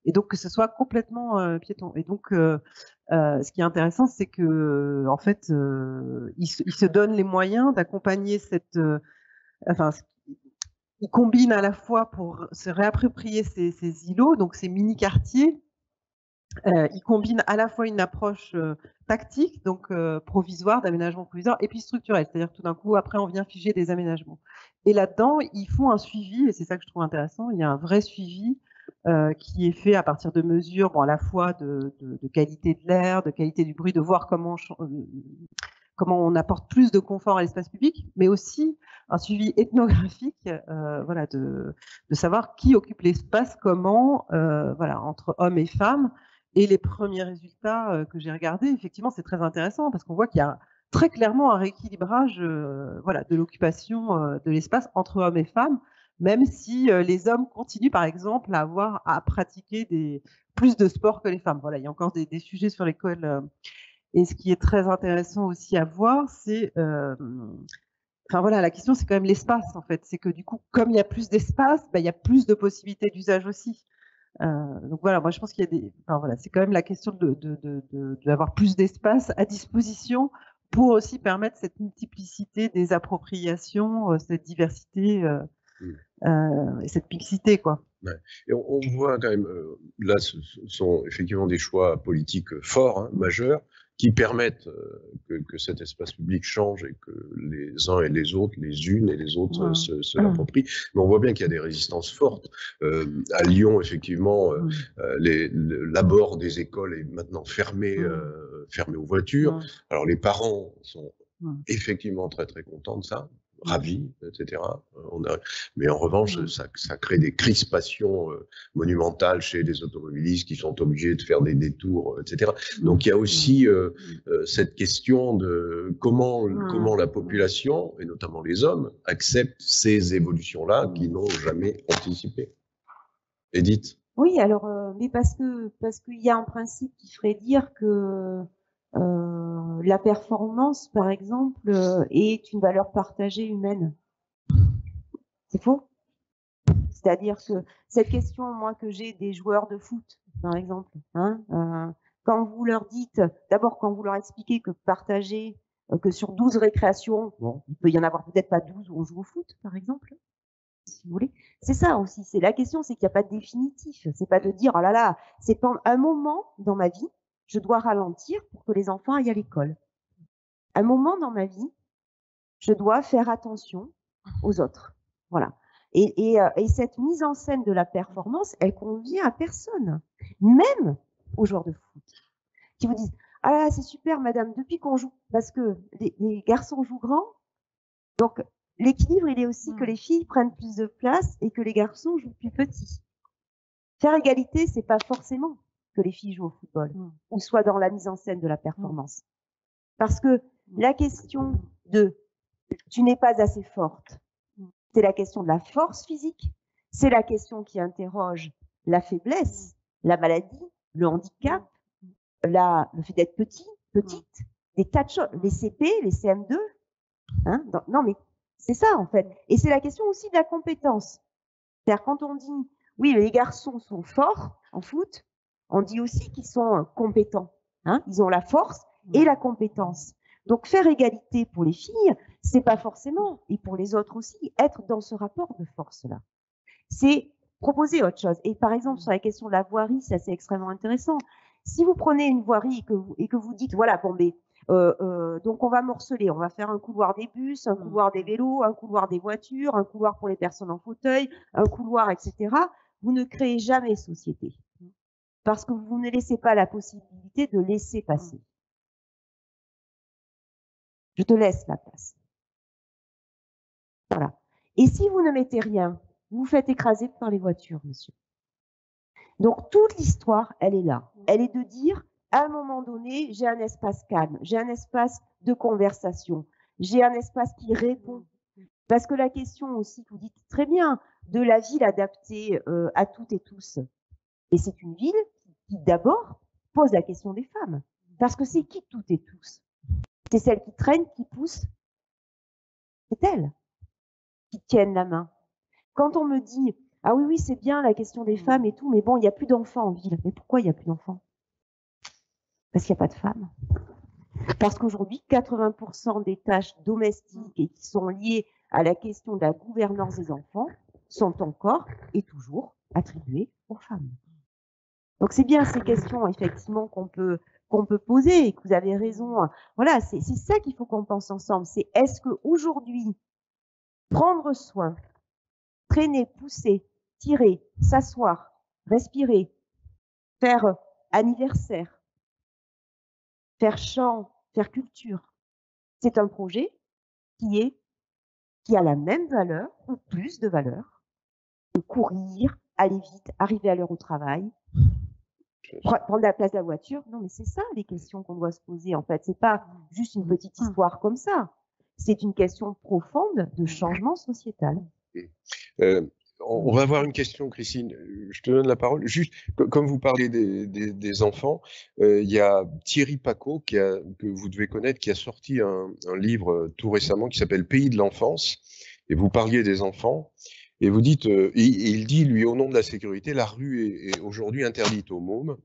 Et donc que ce soit complètement piéton. Et donc ce qui est intéressant, c'est que en fait, ils se donnent les moyens d'accompagner cette, ils combinent à la fois pour se réapproprier ces îlots, donc ces mini-quartiers. Ils combinent à la fois une approche tactique, donc provisoire, d'aménagement provisoire, et puis structurel, c'est-à-dire tout d'un coup, après, on vient figer des aménagements. Et là-dedans, ils font un suivi, et c'est ça que je trouve intéressant, il y a un vrai suivi qui est fait à partir de mesures, à la fois de qualité de l'air, de qualité du bruit, de voir comment on apporte plus de confort à l'espace public, mais aussi un suivi ethnographique, de savoir qui occupe l'espace, comment, entre hommes et femmes. Et les premiers résultats que j'ai regardés, effectivement, c'est très intéressant parce qu'on voit qu'il y a très clairement un rééquilibrage de l'occupation de l'espace entre hommes et femmes, même si les hommes continuent, par exemple, à pratiquer plus de sport que les femmes. Voilà, il y a encore des sujets sur l'école. Et ce qui est très intéressant aussi à voir, c'est, la question, c'est quand même l'espace, en fait. C'est que du coup, comme il y a plus d'espace, il y a plus de possibilités d'usage aussi. Donc voilà, moi je pense qu'il y a des, enfin voilà, c'est quand même la question d'avoir plus d'espace à disposition pour aussi permettre cette multiplicité des appropriations, cette diversité et cette mixité, quoi. Ouais. Et on voit quand même, là, ce sont effectivement des choix politiques forts, hein, majeurs, qui permettent que cet espace public change et que les uns et les autres, les unes et les autres se l'approprient. Mais on voit bien qu'il y a des résistances fortes. À Lyon, effectivement, l'abord des écoles est maintenant fermé aux voitures. Alors les parents sont effectivement très très contents de ça, ravis, etc. Mais en revanche, ça crée des crispations monumentales chez les automobilistes qui sont obligés de faire des détours, etc. Donc il y a aussi cette question de comment la population, et notamment les hommes, acceptent ces évolutions-là qu'ils n'ont jamais anticipées. Edith? Oui, alors, mais parce qu'il y a un principe qui ferait dire que la performance, par exemple, est une valeur partagée humaine. C'est faux. C'est-à-dire que cette question, moi, que j'ai des joueurs de foot, par exemple, hein, quand vous leur dites, d'abord quand vous leur expliquez que partager, que sur 12 récréations, bon, il peut y en avoir peut-être pas 12 où on joue au foot, par exemple, si vous voulez. C'est ça aussi, c'est la question, c'est qu'il n'y a pas de définitif. C'est pas de dire, oh là là, c'est un moment dans ma vie, je dois ralentir pour que les enfants aillent à l'école. Un moment dans ma vie, je dois faire attention aux autres. Voilà. Et cette mise en scène de la performance, elle convient à personne, même aux joueurs de foot, qui vous disent, ah là, c'est super, madame, depuis qu'on joue, parce que les garçons jouent grand, donc l'équilibre, il est aussi que les filles prennent plus de place et que les garçons jouent plus petits. Faire égalité, c'est pas forcément que les filles jouent au football, ou soit dans la mise en scène de la performance. Parce que la question de tu n'es pas assez forte, c'est la question de la force physique, c'est la question qui interroge la faiblesse, la maladie, le handicap, le fait d'être petit, petite, des tas de choses, les CP, les CM2. Hein, non, mais c'est ça en fait. Et c'est la question aussi de la compétence. C'est-à-dire quand on dit, oui, les garçons sont forts en foot, on dit aussi qu'ils sont compétents. Hein, ils ont la force et la compétence. Donc faire égalité pour les filles, c'est pas forcément, et pour les autres aussi, être dans ce rapport de force-là. C'est proposer autre chose. Et par exemple, sur la question de la voirie, ça c'est extrêmement intéressant. Si vous prenez une voirie et que vous dites, voilà, bon, mais, donc on va morceler, on va faire un couloir des bus, un couloir des vélos, un couloir des voitures, un couloir pour les personnes en fauteuil, un couloir, etc. Vous ne créez jamais société. Parce que vous ne laissez pas la possibilité de laisser passer. Je te laisse la place. Voilà. Et si vous ne mettez rien, vous vous faites écraser par les voitures, monsieur. Donc, toute l'histoire, elle est là. Elle est de dire, à un moment donné, j'ai un espace calme, j'ai un espace de conversation, j'ai un espace qui répond. Parce que la question aussi, vous dites très bien, de la ville adaptée à toutes et tous. Et c'est une ville qui, d'abord, pose la question des femmes. Parce que c'est qui toutes et tous? C'est celles qui traînent, qui poussent. C'est elles qui tiennent la main. Quand on me dit, ah oui, oui, c'est bien la question des femmes et tout, mais bon, il n'y a plus d'enfants en ville. Mais pourquoi il n'y a plus d'enfants? Parce qu'il n'y a pas de femmes. Parce qu'aujourd'hui, 80% des tâches domestiques et qui sont liées à la question de la gouvernance des enfants sont encore et toujours attribuées aux femmes. Donc c'est bien ces questions, effectivement, qu'on peut poser et que vous avez raison. Voilà, c'est ça qu'il faut qu'on pense ensemble. C'est est-ce qu'aujourd'hui, prendre soin, traîner, pousser, tirer, s'asseoir, respirer, faire anniversaire, faire chant, faire culture, c'est un projet qui a la même valeur ou plus de valeur que courir, aller vite, arriver à l'heure au travail, prendre la place de la voiture. Non, mais c'est ça les questions qu'on doit se poser en fait. C'est pas juste une petite histoire comme ça. C'est une question profonde de changement sociétal. On va avoir une question, Christine. Je te donne la parole. Juste, comme vous parlez des enfants, il y a Thierry Paco, que vous devez connaître, qui a sorti un livre tout récemment qui s'appelle Pays de l'enfance. Et vous parliez des enfants. Et vous dites, il dit, lui, au nom de la sécurité, la rue est aujourd'hui interdite aux mômes.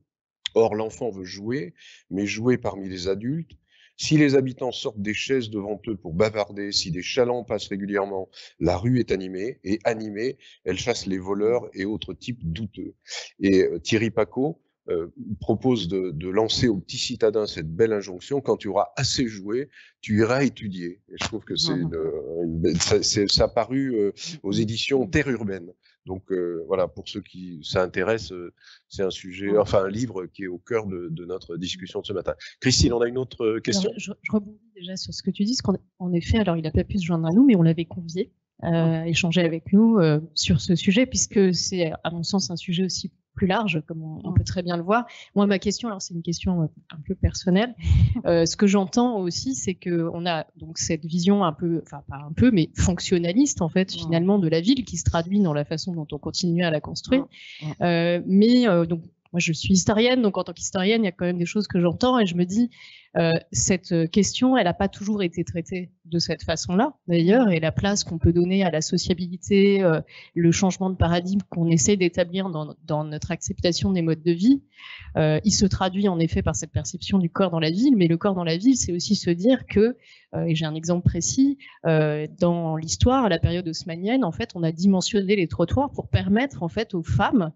Or, l'enfant veut jouer, mais jouer parmi les adultes. Si les habitants sortent des chaises devant eux pour bavarder, si des chalands passent régulièrement, la rue est animée, et animée, elle chasse les voleurs et autres types douteux. Et Thierry Pacaud propose de lancer aux petits citadins cette belle injonction: quand tu auras assez joué, tu iras étudier. Et je trouve que ça a paru aux éditions Terre Urbaine. Donc voilà, pour ceux qui s'intéressent, c'est un sujet, enfin un livre qui est au cœur de notre discussion de ce matin. Christine, on a une autre question? Alors, je rebondis déjà sur ce que tu dis, parce qu'en effet, alors il n'a pas pu se joindre à nous, mais on l'avait convié à échanger avec nous sur ce sujet, puisque c'est, à mon sens, un sujet aussi plus large, comme on peut très bien le voir. Moi, ma question, alors c'est une question un peu personnelle. Ce que j'entends aussi, c'est que on a donc cette vision un peu, enfin pas un peu, mais fonctionnaliste en fait, finalement, de la ville, qui se traduit dans la façon dont on continue à la construire. Donc moi, je suis historienne, donc en tant qu'historienne, il y a quand même des choses que j'entends et je me dis, cette question, elle n'a pas toujours été traitée de cette façon-là, d'ailleurs, et la place qu'on peut donner à la sociabilité, le changement de paradigme qu'on essaie d'établir dans notre acceptation des modes de vie, il se traduit en effet par cette perception du corps dans la ville, mais le corps dans la ville, c'est aussi se dire que, et j'ai un exemple précis, dans l'histoire, à la période haussmannienne, en fait, on a dimensionné les trottoirs pour permettre en fait aux femmes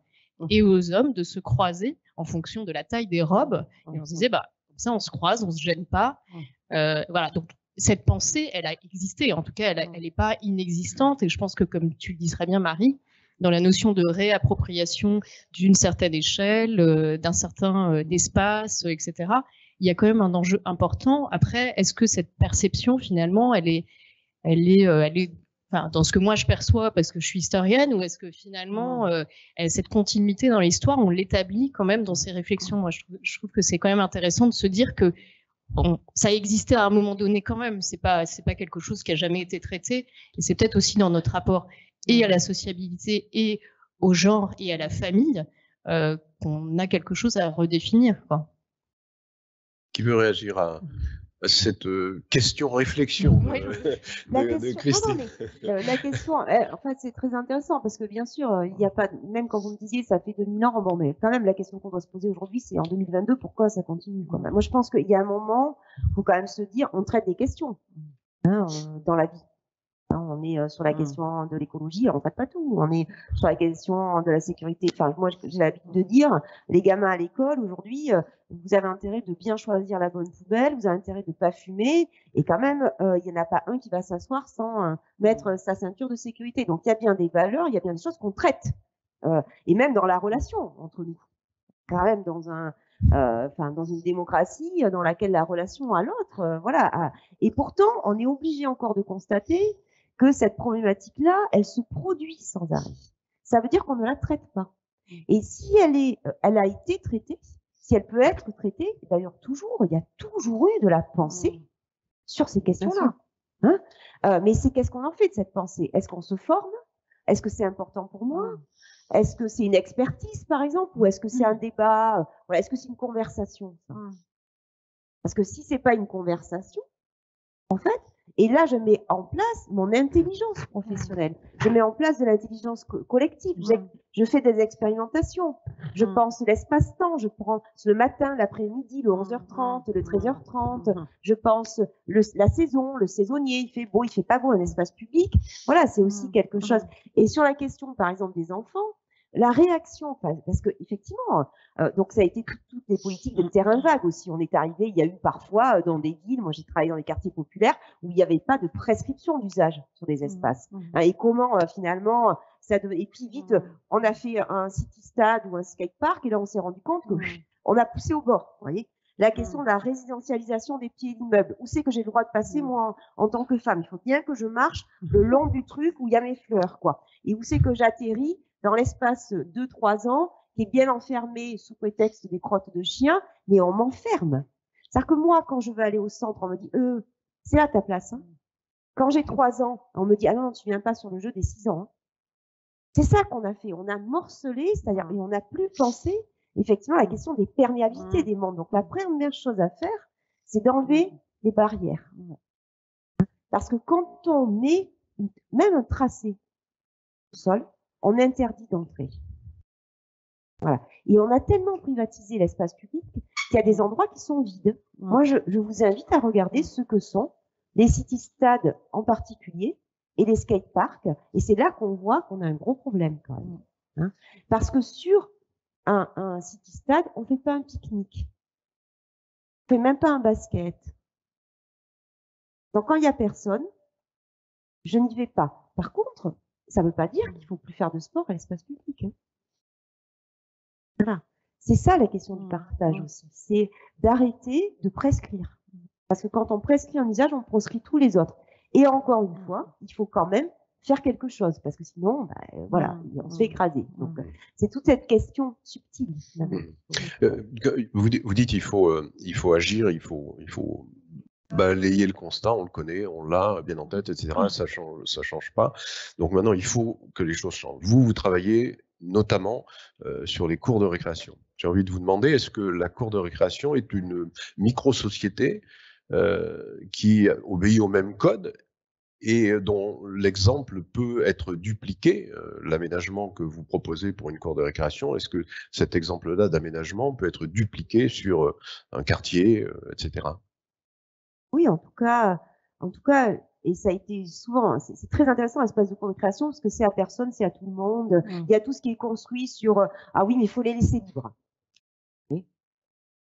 et aux hommes de se croiser en fonction de la taille des robes. Et on se disait, bah, comme ça, on se croise, on se gêne pas. Voilà. Donc, cette pensée, elle a existé. En tout cas, elle n'est pas inexistante. Et je pense que, comme tu le dis très bien, Marie, dans la notion de réappropriation d'une certaine échelle, d'un certain espace, etc., il y a quand même un enjeu important. Après, est-ce que cette perception, finalement, elle est enfin, dans ce que moi je perçois parce que je suis historienne, ou est-ce que finalement cette continuité dans l'histoire, on l'établit quand même dans ces réflexions? Moi, je trouve que c'est quand même intéressant de se dire que ça existait à un moment donné quand même. C'est pas quelque chose qui a jamais été traité. Et c'est peut-être aussi dans notre rapport et à la sociabilité et au genre et à la famille qu'on a quelque chose à redéfinir, quoi. Qui veut réagir à cette question-réflexion de Christine? La question, en fait, c'est très intéressant parce que bien sûr, il n'y a pas, même quand vous me disiez ça fait 2000 ans, bon, mais quand même, la question qu'on doit se poser aujourd'hui, c'est en 2022, pourquoi ça continue quand même? Moi, je pense qu'il y a un moment, il faut quand même se dire, on traite des questions dans la vie. On est sur la question de l'écologie, on ne traite pas tout. On est sur la question de la sécurité. Enfin, moi, j'ai l'habitude de dire, les gamins à l'école, aujourd'hui, vous avez intérêt de bien choisir la bonne poubelle, vous avez intérêt de ne pas fumer, et quand même, il n'y en a pas un qui va s'asseoir sans mettre sa ceinture de sécurité. Donc, il y a bien des valeurs, il y a bien des choses qu'on traite, et même dans la relation entre nous. Quand même, dans une démocratie dans laquelle la relation à l'autre, voilà. Et pourtant, on est obligé encore de constater que cette problématique-là, elle se produit sans arrêt. Ça veut dire qu'on ne la traite pas. Et si elle a été traitée, si elle peut être traitée, d'ailleurs il y a toujours eu de la pensée sur ces questions-là. Mais c'est qu'est-ce qu'on en fait de cette pensée? Est-ce qu'on se forme? Est-ce que c'est important pour moi? Est-ce que c'est une expertise, par exemple, ou est-ce que c'est un débat? Voilà, est-ce que c'est une conversation? Parce que si c'est pas une conversation, en fait, et là, je mets en place mon intelligence professionnelle. Je mets en place de l'intelligence collective. Je fais des expérimentations. Je pense l'espace-temps. Je prends le matin, l'après-midi, le 11h30, le 13h30. Je pense la saison, le saisonnier. Il fait beau, il fait pas beau, un espace public. Voilà, c'est aussi quelque chose. Et sur la question, par exemple, des enfants, la réaction, parce que effectivement, donc ça a été toutes les politiques de terrain vague aussi. On est arrivé, il y a eu parfois dans des villes, moi j'ai travaillé dans les quartiers populaires où il n'y avait pas de prescription d'usage sur des espaces. Et comment finalement ça devait. Et puis vite, on a fait un city stade ou un skatepark et là on s'est rendu compte que on a poussé au bord. Vous voyez, la question de la résidentialisation des pieds d'immeubles. Où c'est que j'ai le droit de passer moi en tant que femme? Il faut bien que je marche le long du truc où il y a mes fleurs, quoi. Et où c'est que j'atterris dans l'espace 2-3 ans, qui est bien enfermé sous prétexte des crottes de chiens, mais on m'enferme. C'est-à-dire que moi, quand je veux aller au centre, on me dit, c'est là ta place. Quand j'ai 3 ans, on me dit, ah non, tu viens pas sur le jeu des 6 ans. C'est ça qu'on a fait. On a morcelé, c'est-à-dire, et on n'a plus pensé, effectivement, à la question des perméabilités des mondes. Donc, la première chose à faire, c'est d'enlever les barrières. Parce que quand on met même un tracé, sol, on interdit d'entrer. Voilà. Et on a tellement privatisé l'espace public qu'il y a des endroits qui sont vides. Moi, je vous invite à regarder ce que sont les city-stades en particulier et les skateparks. Et c'est là qu'on voit qu'on a un gros problème quand même. Hein. Parce que sur un city-stade, on ne fait pas un pique-nique. On ne fait même pas un basket. Donc quand il n'y a personne, je n'y vais pas. Par contre, ça ne veut pas dire qu'il ne faut plus faire de sport à l'espace public. Hein. Voilà. C'est ça la question du partage aussi. C'est d'arrêter de prescrire. Parce que quand on prescrit un usage, on proscrit tous les autres. Et encore une fois, il faut quand même faire quelque chose. Parce que sinon, voilà, on se fait écraser. Donc, c'est toute cette question subtile. Vous dites il faut agir, il faut balayer le constat, on le connaît, on l'a bien en tête, etc. Ça change pas. Donc maintenant, il faut que les choses changent. Vous travaillez notamment sur les cours de récréation. J'ai envie de vous demander, est-ce que la cour de récréation est une micro-société qui obéit au même code et dont l'exemple peut être dupliqué, l'aménagement que vous proposez pour une cour de récréation, est-ce que cet exemple-là d'aménagement peut être dupliqué sur un quartier, etc. Oui, en tout cas, et ça a été souvent, c'est très intéressant l'espace de cour de récréation parce que c'est à personne, c'est à tout le monde. Il y a tout ce qui est construit sur ah oui, mais il faut les laisser libres. Et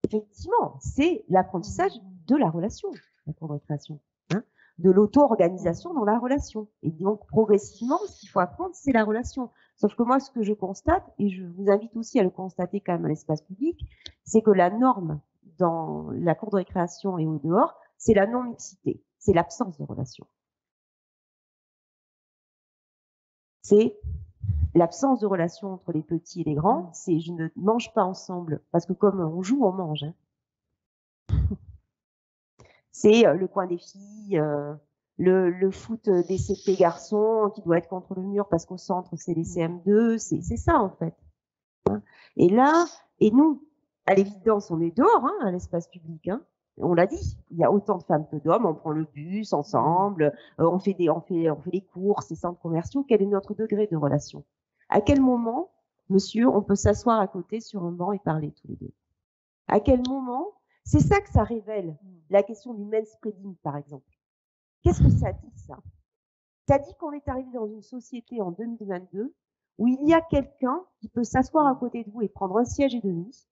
effectivement, c'est l'apprentissage de la relation, la cour de récréation, hein, de l'auto-organisation dans la relation. Et donc progressivement, ce qu'il faut apprendre, c'est la relation. Sauf que moi, ce que je constate, et je vous invite aussi à le constater quand même à l'espace public, c'est que la norme dans la cour de récréation et au dehors, c'est la non-mixité, c'est l'absence de relation. C'est l'absence de relation entre les petits et les grands, c'est je ne mange pas ensemble, parce que comme on joue, on mange. Hein. C'est le coin des filles, le foot des CP garçons qui doit être contre le mur parce qu'au centre, c'est les CM2, c'est ça en fait. Hein. Et là, et nous, à l'évidence, on est dehors, hein, à l'espace public, hein. On l'a dit, il y a autant de femmes que d'hommes, on prend le bus ensemble, on fait les courses, les centres commerciaux. Quel est notre degré de relation? À quel moment, monsieur, on peut s'asseoir à côté sur un banc et parler tous les deux? À quel moment? C'est ça que ça révèle, la question du manspreading, par exemple. Qu'est-ce que ça dit, ça? Ça dit qu'on est arrivé dans une société en 2022 où il y a quelqu'un qui peut s'asseoir à côté de vous et prendre un siège et demi,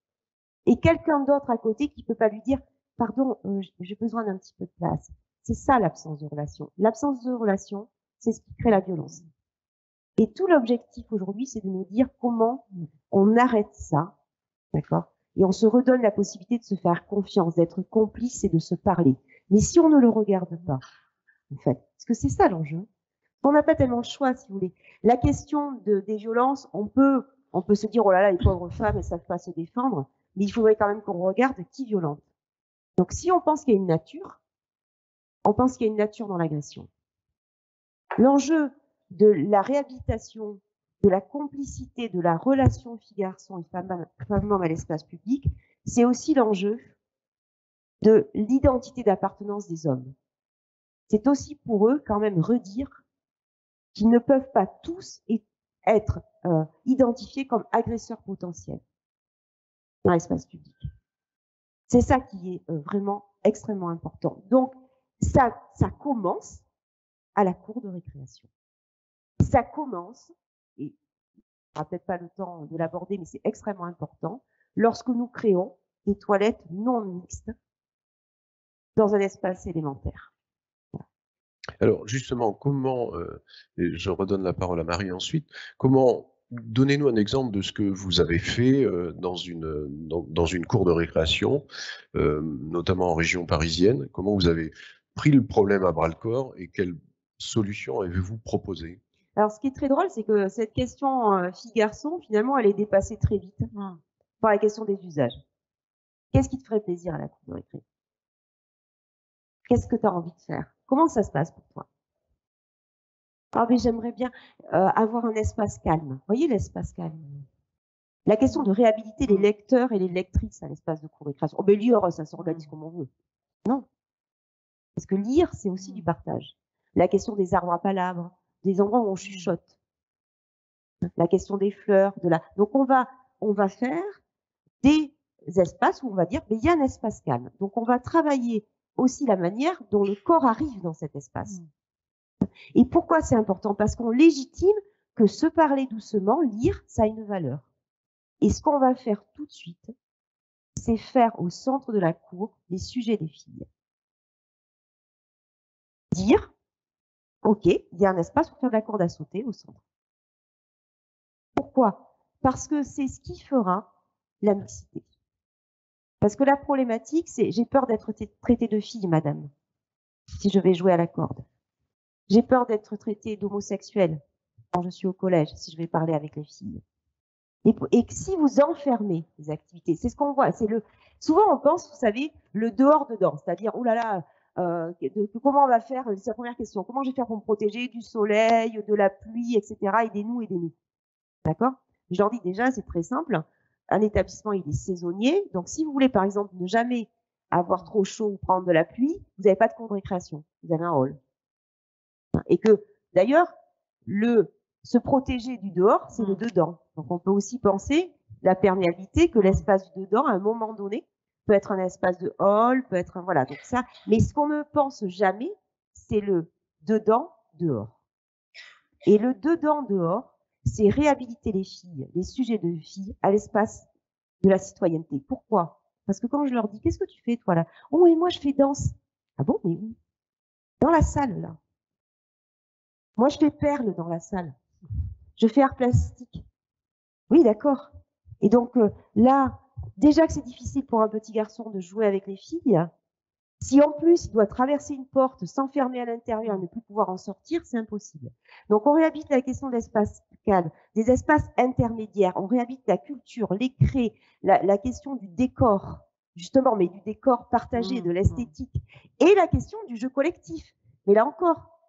et quelqu'un d'autre à côté qui peut pas lui dire pardon, j'ai besoin d'un petit peu de place. C'est ça l'absence de relation. L'absence de relation, c'est ce qui crée la violence. Et tout l'objectif aujourd'hui, c'est de nous dire comment on arrête ça, d'accord? Et on se redonne la possibilité de se faire confiance, d'être complice et de se parler. Mais si on ne le regarde pas, en fait, parce que c'est ça l'enjeu, on n'a pas tellement le choix, si vous voulez. La question des violences, on peut se dire oh là là, les pauvres femmes, elles savent pas se défendre, mais il faudrait quand même qu'on regarde qui violente. Donc, si on pense qu'il y a une nature, on pense qu'il y a une nature dans l'agression. L'enjeu de la réhabilitation, de la complicité, de la relation fille-garçon et femme-homme à l'espace public, c'est aussi l'enjeu de l'identité d'appartenance des hommes. C'est aussi pour eux quand même redire qu'ils ne peuvent pas tous être identifiés comme agresseurs potentiels dans l'espace public. C'est ça qui est vraiment extrêmement important. Donc, ça commence à la cour de récréation. Ça commence, et on n'aura peut-être pas le temps de l'aborder, mais c'est extrêmement important, lorsque nous créons des toilettes non mixtes dans un espace élémentaire. Alors, justement, comment, et je redonne la parole à Marie ensuite, donnez-nous un exemple de ce que vous avez fait dans une cour de récréation, notamment en région parisienne. Comment vous avez pris le problème à bras-le-corps et quelles solutions avez-vous proposées? Alors, ce qui est très drôle, c'est que cette question fille-garçon, finalement, elle est dépassée très vite par la question des usages. Qu'est-ce qui te ferait plaisir à la cour de récré? Qu'est-ce que tu as envie de faire? Comment ça se passe pour toi? Ah, mais j'aimerais bien avoir un espace calme. Vous voyez l'espace calme? La question de réhabiliter les lecteurs et les lectrices à l'espace de cour de récréation. Oh, mais lire, ça s'organise comme on veut. Non. Parce que lire, c'est aussi du partage. La question des arbres à palabres, des endroits où on chuchote. la question des fleurs, donc on va faire des espaces où on va dire, mais il y a un espace calme. Donc on va travailler aussi la manière dont le corps arrive dans cet espace. Et pourquoi c'est important? Parce qu'on légitime que se parler doucement, lire, ça a une valeur. Et ce qu'on va faire tout de suite, c'est faire au centre de la cour les sujets des filles. Dire, ok, il y a un espace pour faire de la corde à sauter au centre. Pourquoi? Parce que c'est ce qui fera la mixité. Parce que la problématique, c'est j'ai peur d'être traitée de fille, madame, si je vais jouer à la corde. J'ai peur d'être traitée d'homosexuelle quand je suis au collège, si je vais parler avec les filles. Et si vous enfermez les activités, c'est ce qu'on voit. Souvent on pense, vous savez, le dehors-dedans, c'est-à-dire, oh là là, comment on va faire, c'est la première question, comment je vais faire pour me protéger du soleil, de la pluie, etc. Aidez-nous, aidez-nous. D'accord? Je leur dis déjà, c'est très simple. Un établissement, il est saisonnier. Donc, si vous voulez, par exemple, ne jamais avoir trop chaud ou prendre de la pluie, vous n'avez pas de cours de récréation. Vous avez un hall. Et que, d'ailleurs, se protéger du dehors, c'est le dedans. Donc, on peut aussi penser la perméabilité, que l'espace du dedans, à un moment donné, peut être un espace de hall, peut être un, voilà. Donc ça, mais ce qu'on ne pense jamais, c'est le dedans, dehors. Et le dedans, dehors, c'est réhabiliter les filles, les sujets de filles à l'espace de la citoyenneté. Pourquoi? Parce que quand je leur dis, qu'est-ce que tu fais toi là? Oh, et moi je fais danse. Ah bon, mais oui. Dans la salle là. Moi je fais perles dans la salle. Je fais art plastique. Oui, d'accord. Et donc là, déjà que c'est difficile pour un petit garçon de jouer avec les filles, si en plus il doit traverser une porte, s'enfermer à l'intérieur et ne plus pouvoir en sortir, c'est impossible. Donc on réhabite la question de l'espace calme, des espaces intermédiaires, on réhabite la culture, les crés, la question du décor, justement, mais du décor partagé, de l'esthétique, et la question du jeu collectif. Mais là encore,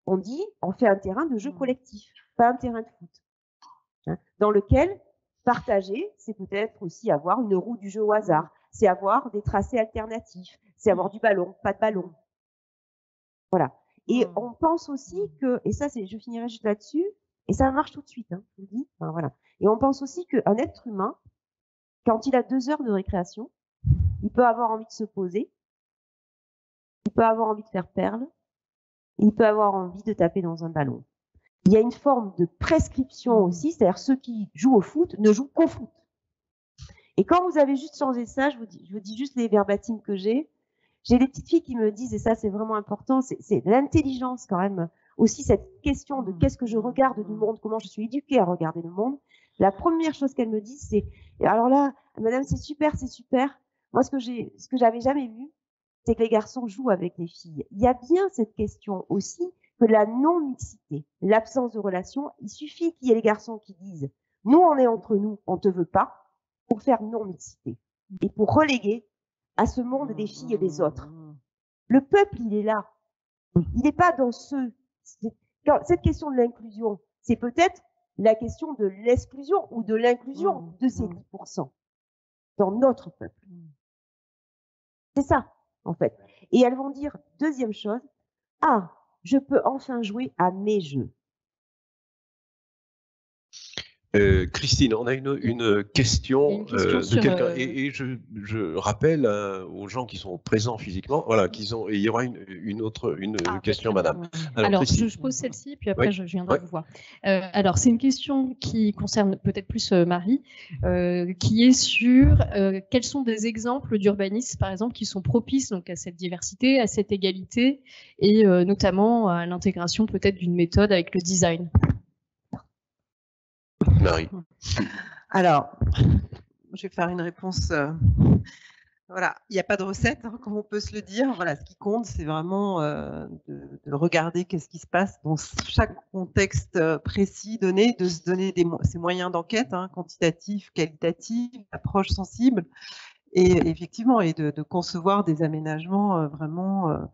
on dit, on fait un terrain de jeu collectif, pas un terrain de foot, hein, dans lequel partager, c'est peut-être aussi avoir une roue du jeu au hasard, c'est avoir des tracés alternatifs, c'est avoir du ballon, pas de ballon. Voilà. Et on pense aussi que, et ça, je finirai juste là-dessus, et ça marche tout de suite, hein, je vous le dis. Enfin, voilà. Et on pense aussi qu'un être humain, quand il a 2 heures de récréation, il peut avoir envie de se poser, il peut avoir envie de faire perle, il peut avoir envie de taper dans un ballon. Il y a une forme de prescription aussi, c'est-à-dire ceux qui jouent au foot ne jouent qu'au foot. Et quand vous avez juste changé ça, je vous dis juste les verbatims que j'ai. J'ai des petites filles qui me disent, et ça c'est vraiment important, c'est l'intelligence quand même, aussi cette question de qu'est-ce que je regarde du monde, comment je suis éduquée à regarder le monde. La première chose qu'elles me disent, c'est, alors là, madame, c'est super. Moi, ce que j'avais jamais vu, c'est que les garçons jouent avec les filles. Il y a bien cette question aussi que la non-mixité, l'absence de relation, il suffit qu'il y ait les garçons qui disent, nous on est entre nous, on te veut pas, pour faire non-mixité et pour reléguer à ce monde des filles et des autres. Le peuple, il est là. Il n'est pas dans cette question de l'inclusion, c'est peut-être la question de l'exclusion ou de l'inclusion de ces 10% dans notre peuple. C'est ça, en fait. Et elles vont dire, deuxième chose, ah, je peux enfin jouer à mes jeux. Christine, on a une question de quelqu'un et je rappelle aux gens qui sont présents physiquement, voilà, il y aura une question, madame. Alors je pose celle-ci, puis après je viendrai vous voir. Alors c'est une question qui concerne peut-être plus Marie, qui est sur quels sont des exemples d'urbanisme, par exemple, qui sont propices donc à cette diversité, à cette égalité, et notamment à l'intégration peut-être d'une méthode avec le design. Marie. Alors, je vais faire une réponse. Voilà, il n'y a pas de recette, hein, comme on peut se le dire. Voilà, ce qui compte, c'est vraiment de regarder qu'est-ce qui se passe dans chaque contexte précis donné, de se donner ces moyens d'enquête, hein, quantitatifs, qualitatifs, approche sensible, et effectivement, et de concevoir des aménagements vraiment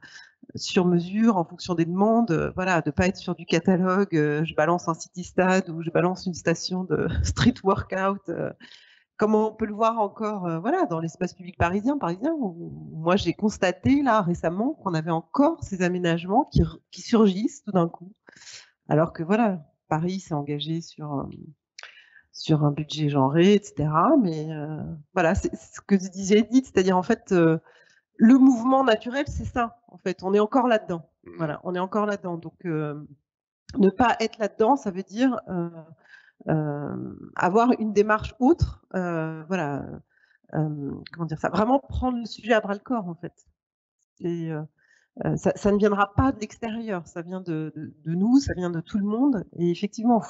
sur mesure, en fonction des demandes, voilà, de pas être sur du catalogue, je balance un city stade ou je balance une station de street workout, comme on peut le voir encore, voilà, dans l'espace public parisien, par exemple, où moi j'ai constaté là récemment qu'on avait encore ces aménagements qui surgissent tout d'un coup, alors que voilà, Paris s'est engagé sur un budget genré, etc. Mais voilà, c'est ce que disait Edith, c'est-à-dire en fait, le mouvement naturel, c'est ça. En fait, on est encore là-dedans. Voilà, on est encore là-dedans. Donc, ne pas être là-dedans, ça veut dire avoir une démarche autre. Voilà, comment dire ça, vraiment prendre le sujet à bras le corps, en fait. Et ça ne viendra pas de l'extérieur, ça vient de nous, ça vient de tout le monde. Et effectivement,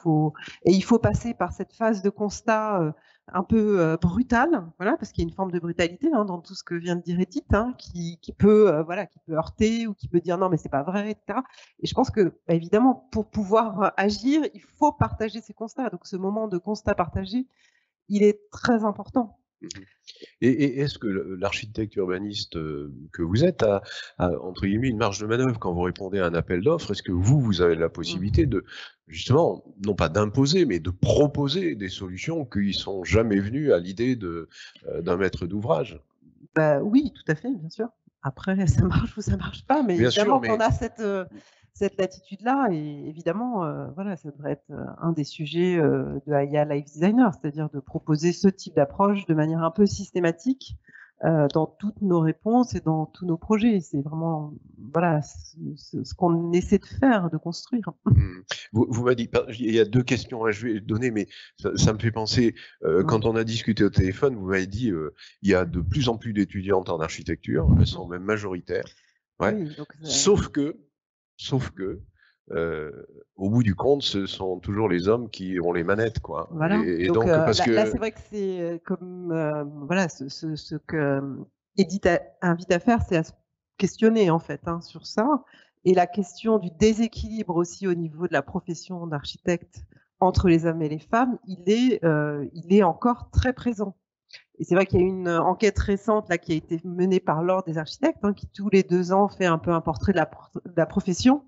il faut passer par cette phase de constat un peu brutale, voilà, parce qu'il y a une forme de brutalité dans tout ce que vient de dire Edith, qui peut heurter ou qui peut dire non mais c'est pas vrai, etc. Et je pense que évidemment, pour pouvoir agir, il faut partager ces constats. Donc ce moment de constat partagé, il est très important. Et est-ce que l'architecte urbaniste que vous êtes a, entre guillemets, une marge de manœuvre quand vous répondez à un appel d'offres? Est-ce que vous avez la possibilité de, justement, non pas d'imposer, mais de proposer des solutions qui ne sont jamais venues à l'idée d'un maître d'ouvrage? Bah, oui, tout à fait, bien sûr. Après, ça marche ou ça marche pas, mais bien évidemment sûr, qu'on a cette latitude-là, et évidemment, voilà, ça devrait être un des sujets de AIA Life Designer, c'est-à-dire de proposer ce type d'approche de manière un peu systématique dans toutes nos réponses et dans tous nos projets. C'est vraiment, voilà, ce qu'on essaie de faire, de construire. Vous m'avez dit, il y a 2 questions, je vais donner, mais ça me fait penser, quand on a discuté au téléphone, vous m'avez dit, il y a de plus en plus d'étudiantes en architecture, elles sont même majoritaires. Ouais. Oui, donc, sauf que, au bout du compte, ce sont toujours les hommes qui ont les manettes, quoi. Voilà. Et donc parce là, c'est vrai que c'est comme voilà, ce que Edith invite à faire, c'est à se questionner en fait sur ça. Et la question du déséquilibre aussi au niveau de la profession d'architecte entre les hommes et les femmes, il est encore très présent. Et c'est vrai qu'il y a une enquête récente là qui a été menée par l'Ordre des architectes, qui tous les 2 ans fait un peu un portrait de la profession,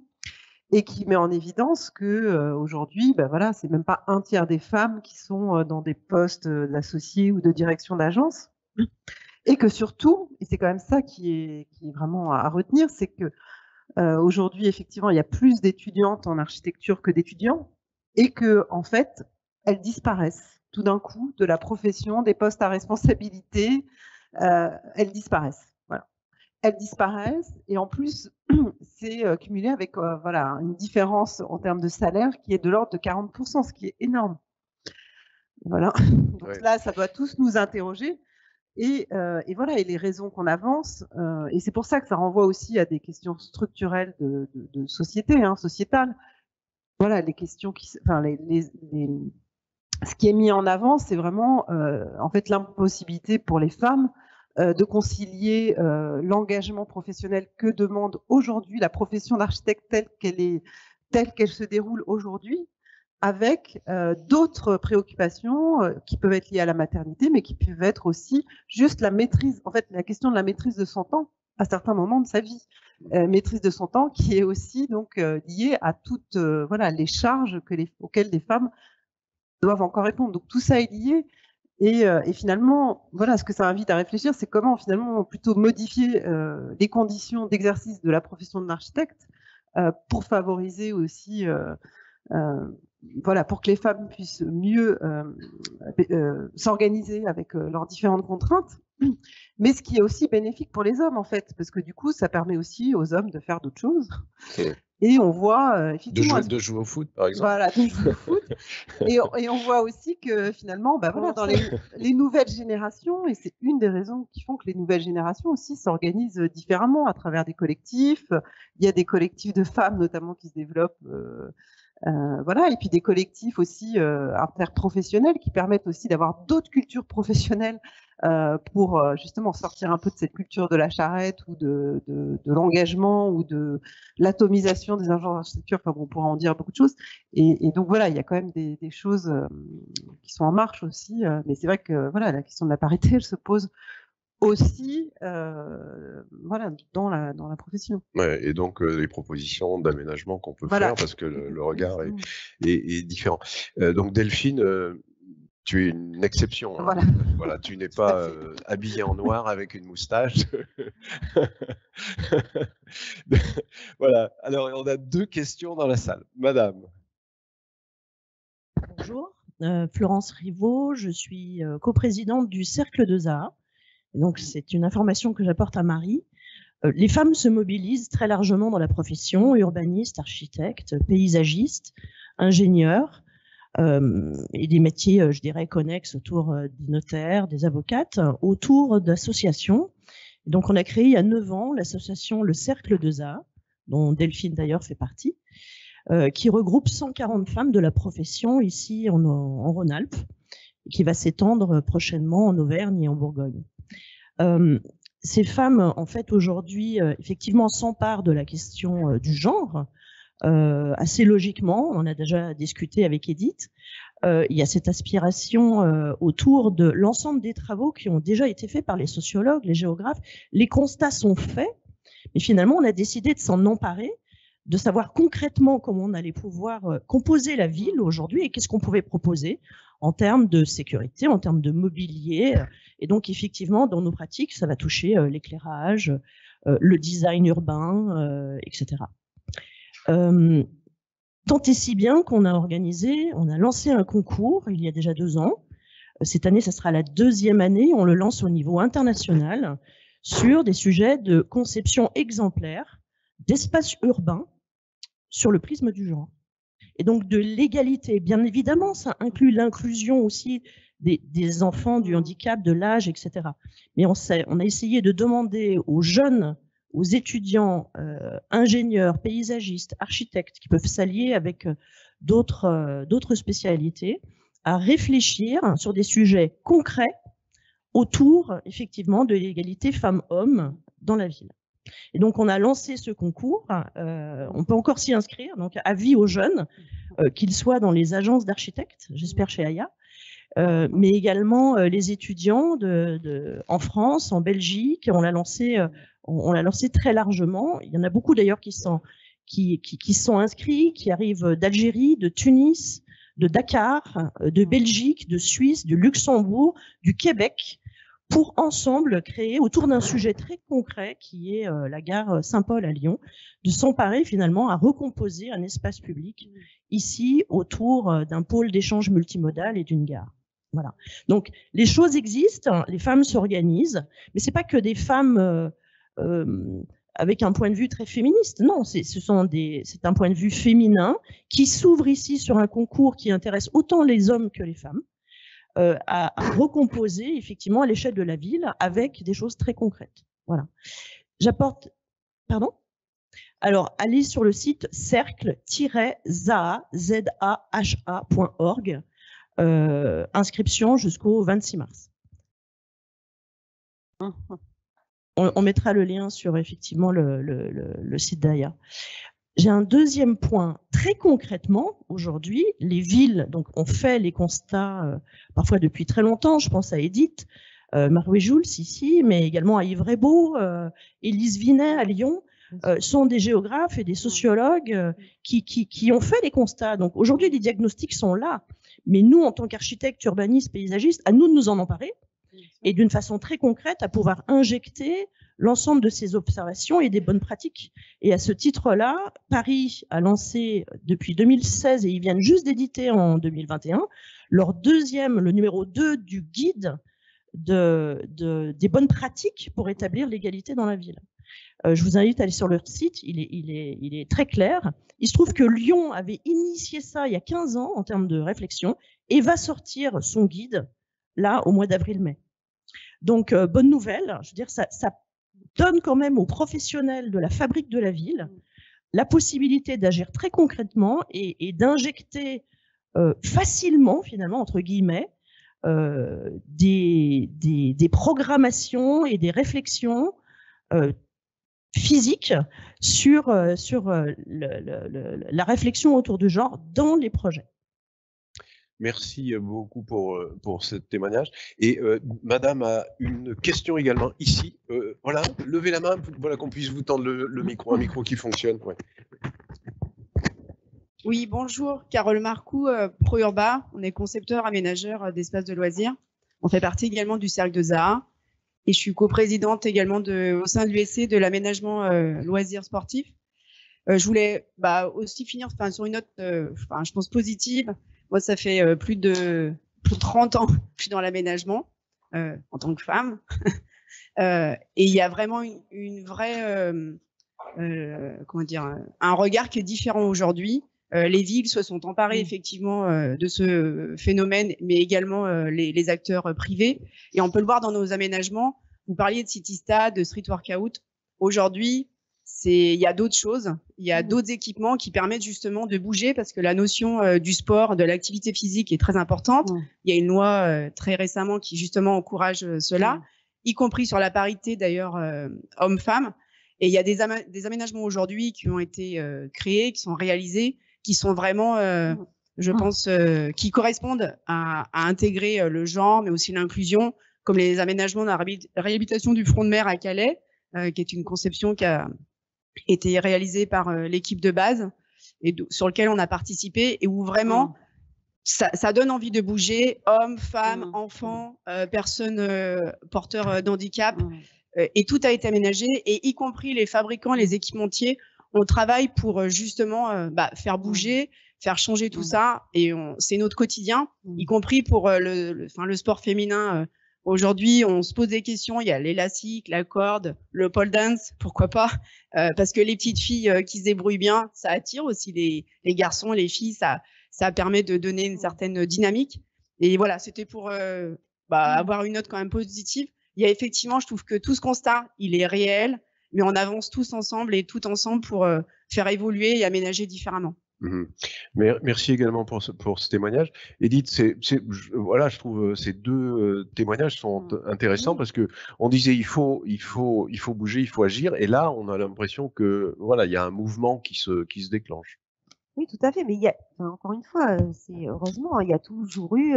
et qui met en évidence que aujourd'hui, voilà, c'est même pas 1/3 des femmes qui sont dans des postes d'associés ou de direction d'agence, et que surtout, et c'est quand même ça qui est vraiment à retenir, c'est que aujourd'hui, effectivement, il y a plus d'étudiantes en architecture que d'étudiants, et que en fait, elles disparaissent tout d'un coup de la profession, des postes à responsabilité, elles disparaissent. Voilà. Elles disparaissent, et en plus, c'est cumulé avec voilà, une différence en termes de salaire qui est de l'ordre de 40%, ce qui est énorme. Voilà. Donc ouais. Là, ça doit tous nous interroger. Et voilà, et les raisons qu'on avance, et c'est pour ça que ça renvoie aussi à des questions structurelles de société, sociétales. Voilà, les questions ce qui est mis en avant, c'est vraiment en fait l'impossibilité pour les femmes de concilier l'engagement professionnel que demande aujourd'hui la profession d'architecte telle qu'elle se déroule aujourd'hui, avec d'autres préoccupations qui peuvent être liées à la maternité, mais qui peuvent être aussi juste la maîtrise, en fait, la question de la maîtrise de son temps à certains moments de sa vie. Maîtrise de son temps qui est aussi donc liée à toutes voilà, les charges auxquelles les femmes doivent encore répondre. Donc tout ça est lié. Et finalement, voilà, ce que ça invite à réfléchir, c'est comment finalement plutôt modifier les conditions d'exercice de la profession de l'architecte pour favoriser aussi voilà, pour que les femmes puissent mieux s'organiser avec leurs différentes contraintes, mais ce qui est aussi bénéfique pour les hommes en fait, parce que du coup, ça permet aussi aux hommes de faire d'autres choses. Et on voit effectivement de jouer au foot, par exemple. Voilà, de jouer au foot. Et on voit aussi que finalement, voilà, dans les nouvelles générations, et c'est une des raisons qui font que les nouvelles générations aussi s'organisent différemment à travers des collectifs. Il y a des collectifs de femmes notamment qui se développent. Voilà, et puis des collectifs aussi interprofessionnels qui permettent aussi d'avoir d'autres cultures professionnelles pour justement sortir un peu de cette culture de la charrette ou de l'engagement ou de l'atomisation des agents d'architecture. Enfin bon, on pourra en dire beaucoup de choses. Et donc voilà, il y a quand même des choses qui sont en marche aussi. Mais c'est vrai que voilà, la question de la parité, elle se pose aussi voilà, dans la profession. Ouais, et donc les propositions d'aménagement qu'on peut faire parce que le regard est différent. Donc Delphine, tu es une exception. Voilà, voilà, tu n'es pas habillée en noir avec une moustache. Voilà, alors on a 2 questions dans la salle. Madame. Bonjour, Florence Rivaud, je suis coprésidente du Cercle de Zaha. Donc, c'est une information que j'apporte à Marie. Les femmes se mobilisent très largement dans la profession, urbanistes, architectes, paysagistes, ingénieurs, et des métiers, je dirais, connexes autour des notaires, des avocates, autour d'associations. Donc, on a créé il y a 9 ans l'association Le Cercle de Zaha, dont Delphine d'ailleurs fait partie, qui regroupe 140 femmes de la profession ici en Rhône-Alpes, qui va s'étendre prochainement en Auvergne et en Bourgogne. Ces femmes, en fait, aujourd'hui, effectivement, s'emparent de la question du genre, assez logiquement. On a déjà discuté avec Edith. Il y a cette aspiration autour de l'ensemble des travaux qui ont déjà été faits par les sociologues, les géographes. Les constats sont faits, mais finalement, on a décidé de s'en emparer, de savoir concrètement comment on allait pouvoir composer la ville aujourd'hui et qu'est-ce qu'on pouvait proposer en termes de sécurité, en termes de mobilier. Et donc, effectivement, dans nos pratiques, ça va toucher l'éclairage, le design urbain, etc. Tant et si bien qu'on a lancé un concours il y a déjà 2 ans. Cette année, ça sera la 2e année. On le lance au niveau international sur des sujets de conception exemplaire d'espaces urbains sur le prisme du genre. Et donc de l'égalité. Bien évidemment, ça inclut l'inclusion aussi des enfants, du handicap, de l'âge, etc. Mais on a essayé de demander aux jeunes, aux étudiants, ingénieurs, paysagistes, architectes, qui peuvent s'allier avec d'autres spécialités, à réfléchir sur des sujets concrets autour, effectivement, de l'égalité femmes-hommes dans la ville. Et donc, on a lancé ce concours. On peut encore s'y inscrire. Donc, avis aux jeunes, qu'ils soient dans les agences d'architectes, j'espère chez Aya, mais également les étudiants en France, en Belgique. On l'a lancé très largement. Il y en a beaucoup d'ailleurs qui sont inscrits, qui arrivent d'Algérie, de Tunis, de Dakar, de Belgique, de Suisse, du Luxembourg, du Québec, pour ensemble créer autour d'un sujet très concret qui est la gare Saint-Paul à Lyon, de s'emparer finalement à recomposer un espace public ici autour d'un pôle d'échange multimodal et d'une gare. Voilà. Donc les choses existent, les femmes s'organisent, mais c'est pas que des femmes avec un point de vue très féministe. Non, c'est un point de vue féminin qui s'ouvre ici sur un concours qui intéresse autant les hommes que les femmes. À recomposer effectivement à l'échelle de la ville avec des choses très concrètes. Voilà. J'apporte. Pardon ? Alors, allez sur le site cercle-zaha.org. Inscription jusqu'au 26 mars. On mettra le lien sur effectivement le site d'Aya. J'ai un deuxième point. Très concrètement, aujourd'hui, les villes, donc on fait les constats parfois depuis très longtemps. Je pense à Edith, Marouet-Jouls ici, mais également à Yves-Rebeau, Élise Vinet à Lyon, sont des géographes et des sociologues qui ont fait les constats. Donc aujourd'hui, les diagnostics sont là. Mais nous, en tant qu'architectes, urbanistes, paysagistes, à nous de nous en emparer et d'une façon très concrète à pouvoir injecter l'ensemble de ces observations et des bonnes pratiques. Et à ce titre-là, Paris a lancé depuis 2016, et ils viennent juste d'éditer en 2021, le numéro 2 du guide des bonnes pratiques pour établir l'égalité dans la ville. Je vous invite à aller sur leur site, il est très clair. Il se trouve que Lyon avait initié ça il y a 15 ans en termes de réflexion et va sortir son guide là au mois d'avril-mai. Donc, bonne nouvelle, je veux dire, ça donne quand même aux professionnels de la fabrique de la ville la possibilité d'agir très concrètement et d'injecter facilement, finalement, entre guillemets, des programmations et des réflexions physiques sur la réflexion autour du genre dans les projets. Merci beaucoup pour ce témoignage. Et madame a une question également ici. Voilà, levez la main, voilà qu'on puisse vous tendre le micro, un micro qui fonctionne. Ouais. Oui, bonjour, Carole Marcoux, ProUrba. On est concepteur aménageur d'espaces de loisirs. On fait partie également du Cercle de Zaha. Et je suis coprésidente également au sein de l'USC de l'aménagement loisirs sportifs. Je voulais aussi finir sur une note, je pense, positive. Moi, ça fait plus de 30 ans que je suis dans l'aménagement en tant que femme. Et il y a vraiment une vraie, comment dire, un regard qui est différent aujourd'hui. Les villes se sont emparées effectivement de ce phénomène, mais également les acteurs privés. Et on peut le voir dans nos aménagements. Vous parliez de CityStade, de Street Workout. Aujourd'hui, il y a d'autres choses. Il y a d'autres équipements qui permettent justement de bouger parce que la notion du sport, de l'activité physique est très importante. Il y a une loi très récemment qui justement encourage cela, y compris sur la parité d'ailleurs hommes-femmes. Et il y a des aménagements aujourd'hui qui ont été créés, qui sont réalisés, qui sont vraiment, je pense, qui correspondent à intégrer le genre, mais aussi l'inclusion, comme les aménagements de la réhabilitation du front de mer à Calais, qui est une conception qui a été réalisée par l'équipe de base et sur lequel on a participé et où vraiment ça donne envie de bouger, hommes, femmes, enfants, personnes porteurs d'handicap. Et tout a été aménagé, et y compris les fabricants, les équipementiers, on travaille pour justement faire bouger, faire changer tout ça, et c'est notre quotidien, y compris pour le sport féminin. Aujourd'hui, on se pose des questions, il y a l'élastique, la corde, le pole dance, pourquoi pas, parce que les petites filles qui se débrouillent bien, ça attire aussi les garçons, les filles, ça permet de donner une certaine dynamique. Et voilà, c'était pour avoir une note quand même positive. Il y a effectivement, je trouve que tout ce constat, il est réel, mais on avance tous ensemble et tout ensemble pour faire évoluer et aménager différemment. Merci également pour ce témoignage. Edith, je trouve ces deux témoignages sont intéressants parce que on disait il faut bouger, il faut agir, et là on a l'impression que voilà, il y a un mouvement qui se déclenche. Oui, tout à fait. Mais encore une fois, heureusement, il y a toujours eu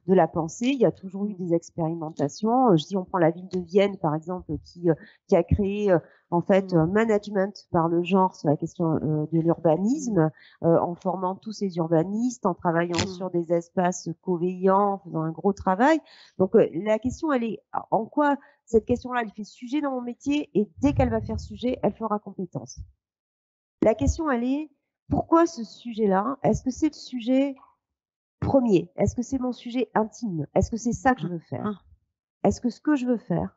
de la pensée, il y a toujours eu des expérimentations. Je dis, on prend la ville de Vienne, par exemple, qui a créé en fait un management par le genre sur la question de l'urbanisme, en formant tous ces urbanistes, en travaillant sur des espaces co-veillants, en faisant un gros travail. Donc la question, elle est en quoi cette question-là, elle fait sujet dans mon métier, et dès qu'elle va faire sujet, elle fera compétence. La question, elle est pourquoi ce sujet-là? Est-ce que c'est le sujet premier? Est-ce que c'est mon sujet intime? Est-ce que c'est ça que je veux faire? Est-ce que ce que je veux faire,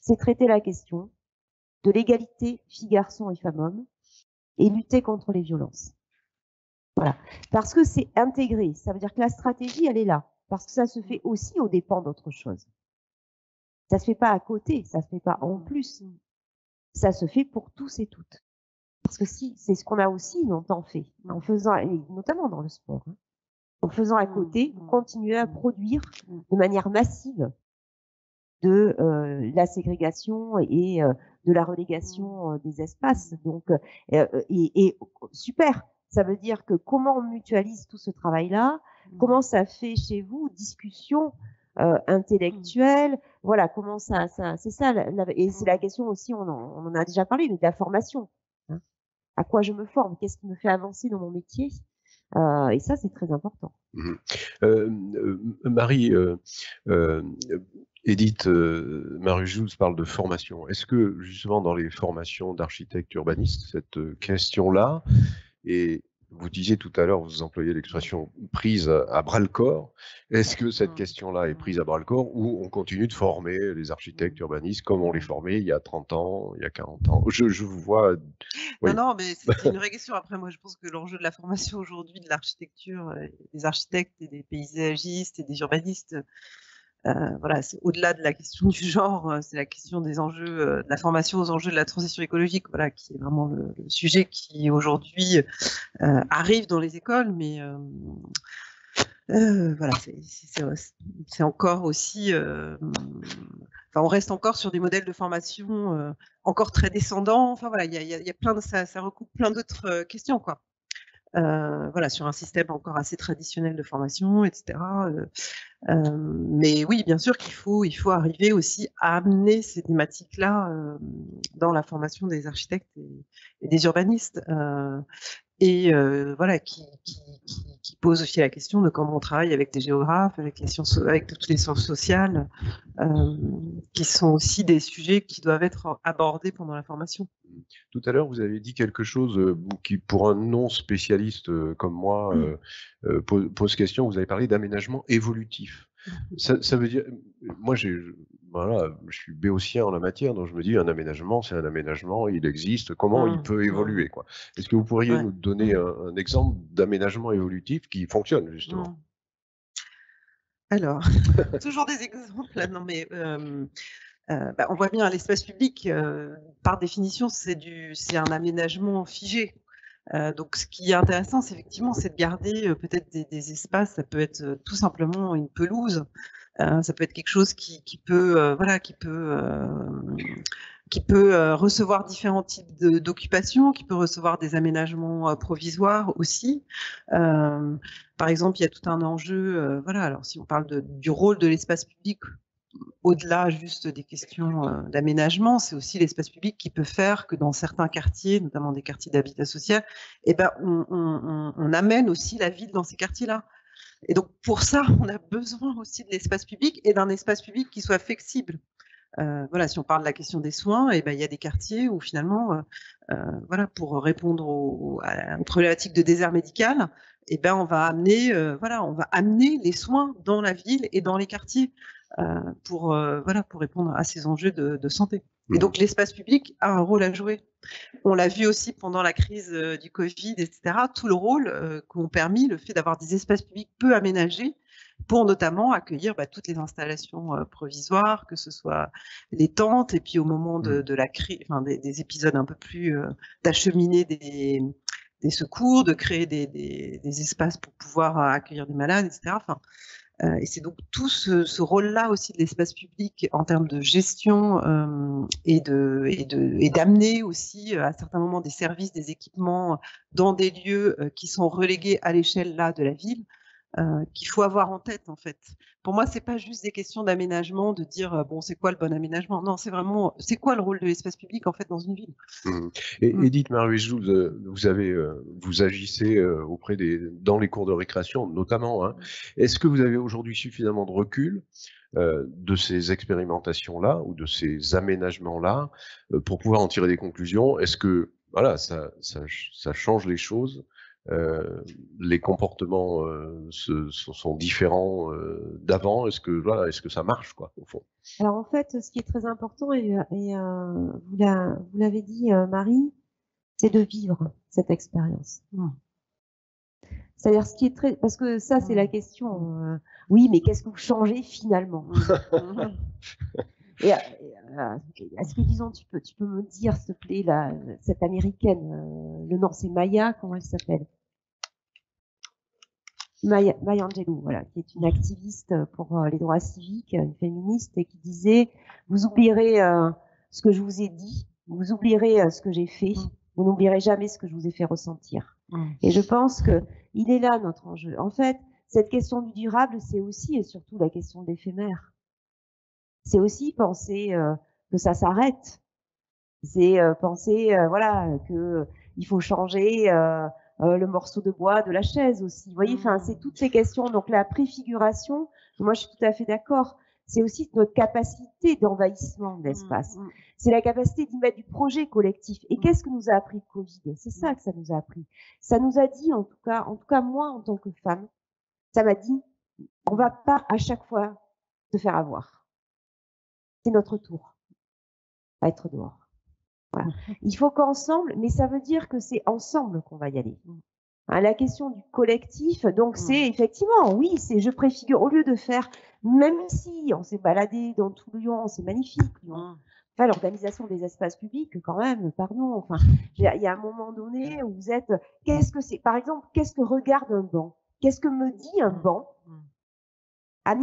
c'est traiter la question de l'égalité filles-garçons et femmes-hommes et lutter contre les violences? Voilà. Parce que c'est intégré. Ça veut dire que la stratégie, elle est là. Parce que ça se fait aussi aux dépens d'autre chose. Ça se fait pas à côté, ça se fait pas en plus. Ça se fait pour tous et toutes. Parce que si, c'est ce qu'on a aussi longtemps fait, en faisant, et notamment dans le sport, en faisant à côté, continuer à produire de manière massive de la ségrégation et de la relégation des espaces. Donc, et super, ça veut dire que comment on mutualise tout ce travail-là, comment ça fait chez vous discussion intellectuelle, voilà, comment ça c'est ça, et c'est la question aussi, on en a déjà parlé, mais de la formation. À quoi je me forme, qu'est-ce qui me fait avancer dans mon métier, et ça c'est très important. Marie, Edith Marie-Jules parle de formation. Est-ce que justement dans les formations d'architectes urbanistes, cette question-là, et vous disiez tout à l'heure, vous employez l'expression prise à bras-le-corps, est-ce que cette question-là est prise à bras-le-corps, ou on continue de former les architectes urbanistes comme on les formait il y a 30 ans, il y a 40 ans? Je vous vois... Oui. Non, mais c'est une vraie question. Après, moi, je pense que l'enjeu de la formation aujourd'hui de l'architecture, des architectes et des paysagistes et des urbanistes, voilà, c'est au-delà de la question du genre, c'est la question des enjeux, de la formation aux enjeux de la transition écologique, voilà, qui est vraiment le sujet qui aujourd'hui arrive dans les écoles, mais voilà, c'est encore aussi, on reste encore sur des modèles de formation encore très descendants. Enfin voilà, il y a plein de ça recoupe plein d'autres questions, quoi. Voilà, sur un système encore assez traditionnel de formation, etc. Mais oui, bien sûr qu'il faut arriver aussi à amener ces thématiques-là dans la formation des architectes et des urbanistes. et voilà, qui pose aussi la question de comment on travaille avec des géographes, avec toutes les sciences sociales, qui sont aussi des sujets qui doivent être abordés pendant la formation. Tout à l'heure, vous avez dit quelque chose qui, pour un non-spécialiste comme moi, pose question. Vous avez parlé d'aménagement évolutif. Ça veut dire, moi, voilà, je suis béotien en la matière, donc je me dis un aménagement, c'est un aménagement, il existe. Comment il peut évoluer, quoi? Est-ce que vous pourriez nous donner un exemple d'aménagement évolutif qui fonctionne justement? Alors, toujours des exemples. Non, mais on voit bien l'espace public, par définition, c'est un aménagement figé. Donc, ce qui est intéressant, c'est effectivement, c'est de garder peut-être des espaces. Ça peut être tout simplement une pelouse. Ça peut être quelque chose qui peut, qui peut recevoir différents types d'occupations, qui peut recevoir des aménagements provisoires aussi. Par exemple, il y a tout un enjeu. Voilà. Alors, si on parle du rôle de l'espace public, au-delà juste des questions d'aménagement, c'est aussi l'espace public qui peut faire que dans certains quartiers, notamment des quartiers d'habitat social, on amène aussi la ville dans ces quartiers-là. Et donc, pour ça, on a besoin aussi de l'espace public et d'un espace public qui soit flexible. Voilà, si on parle de la question des soins, il y a des quartiers où finalement, voilà, pour répondre à une problématique de désert médical, on va amener, on va amener les soins dans la ville et dans les quartiers pour répondre à ces enjeux de santé. Et donc, l'espace public a un rôle à jouer. On l'a vu aussi pendant la crise du Covid, etc. Tout le rôle qu'ont permis le fait d'avoir des espaces publics peu aménagés pour notamment accueillir toutes les installations provisoires, que ce soit les tentes, et puis au moment de la crise, des épisodes un peu plus d'acheminer des secours, de créer des espaces pour pouvoir accueillir des malades, etc. Et c'est donc tout ce rôle-là aussi de l'espace public en termes de gestion et d'amener aussi à certains moments des services, des équipements dans des lieux qui sont relégués à l'échelle là de la ville, qu'il faut avoir en tête en fait. Pour moi, c'est pas juste des questions d'aménagement, de dire bon, c'est quoi le bon aménagement. Non, c'est vraiment c'est quoi le rôle de l'espace public en fait dans une ville. Et Edith Maruijou, vous agissez dans les cours de récréation notamment. Hein. Est-ce que vous avez aujourd'hui suffisamment de recul de ces expérimentations-là ou de ces aménagements-là pour pouvoir en tirer des conclusions? Est-ce que voilà, ça change les choses? Les comportements sont différents d'avant. Est-ce que ça marche, quoi, au fond? Alors en fait, ce qui est très important, et vous l'avez dit, Marie, c'est de vivre cette expérience. C'est-à-dire ce qui est très, parce que ça c'est la question. Oui, mais qu'est-ce que vous changez finalement? Et est-ce que disons tu peux me dire s'il te plaît cette américaine, le nom c'est Maya, comment elle s'appelle? Maya Angelou, voilà, qui est une activiste pour les droits civiques, une féministe, et qui disait vous oublierez ce que je vous ai dit, vous oublierez ce que j'ai fait, vous n'oublierez jamais ce que je vous ai fait ressentir. Et je pense que il est là notre enjeu. En fait, cette question du durable, c'est aussi et surtout la question de l'éphémère. C'est aussi penser que ça s'arrête. C'est penser voilà que il faut changer le morceau de bois de la chaise aussi. Vous voyez, enfin c'est toutes ces questions. Donc la préfiguration, moi je suis tout à fait d'accord. C'est aussi notre capacité d'envahissement de l'espace. C'est la capacité d'y mettre du projet collectif. Et qu'est-ce que nous a appris le Covid? C'est ça que ça nous a appris. Ça nous a dit, en tout cas moi en tant que femme, ça m'a dit, on va pas à chaque fois se faire avoir. C'est notre tour à être dehors. Voilà. Il faut qu'ensemble, mais ça veut dire que c'est ensemble qu'on va y aller. La question du collectif, donc c'est effectivement, oui, c'est je préfigure, au lieu de faire, même si on s'est baladé dans tout Lyon, c'est magnifique, Lyon. Enfin, l'organisation des espaces publics, quand même, pardon, enfin, il y a un moment donné où vous êtes, qu'est-ce que c'est, par exemple, qu'est-ce que regarde un banc? Qu'est-ce que me dit un banc à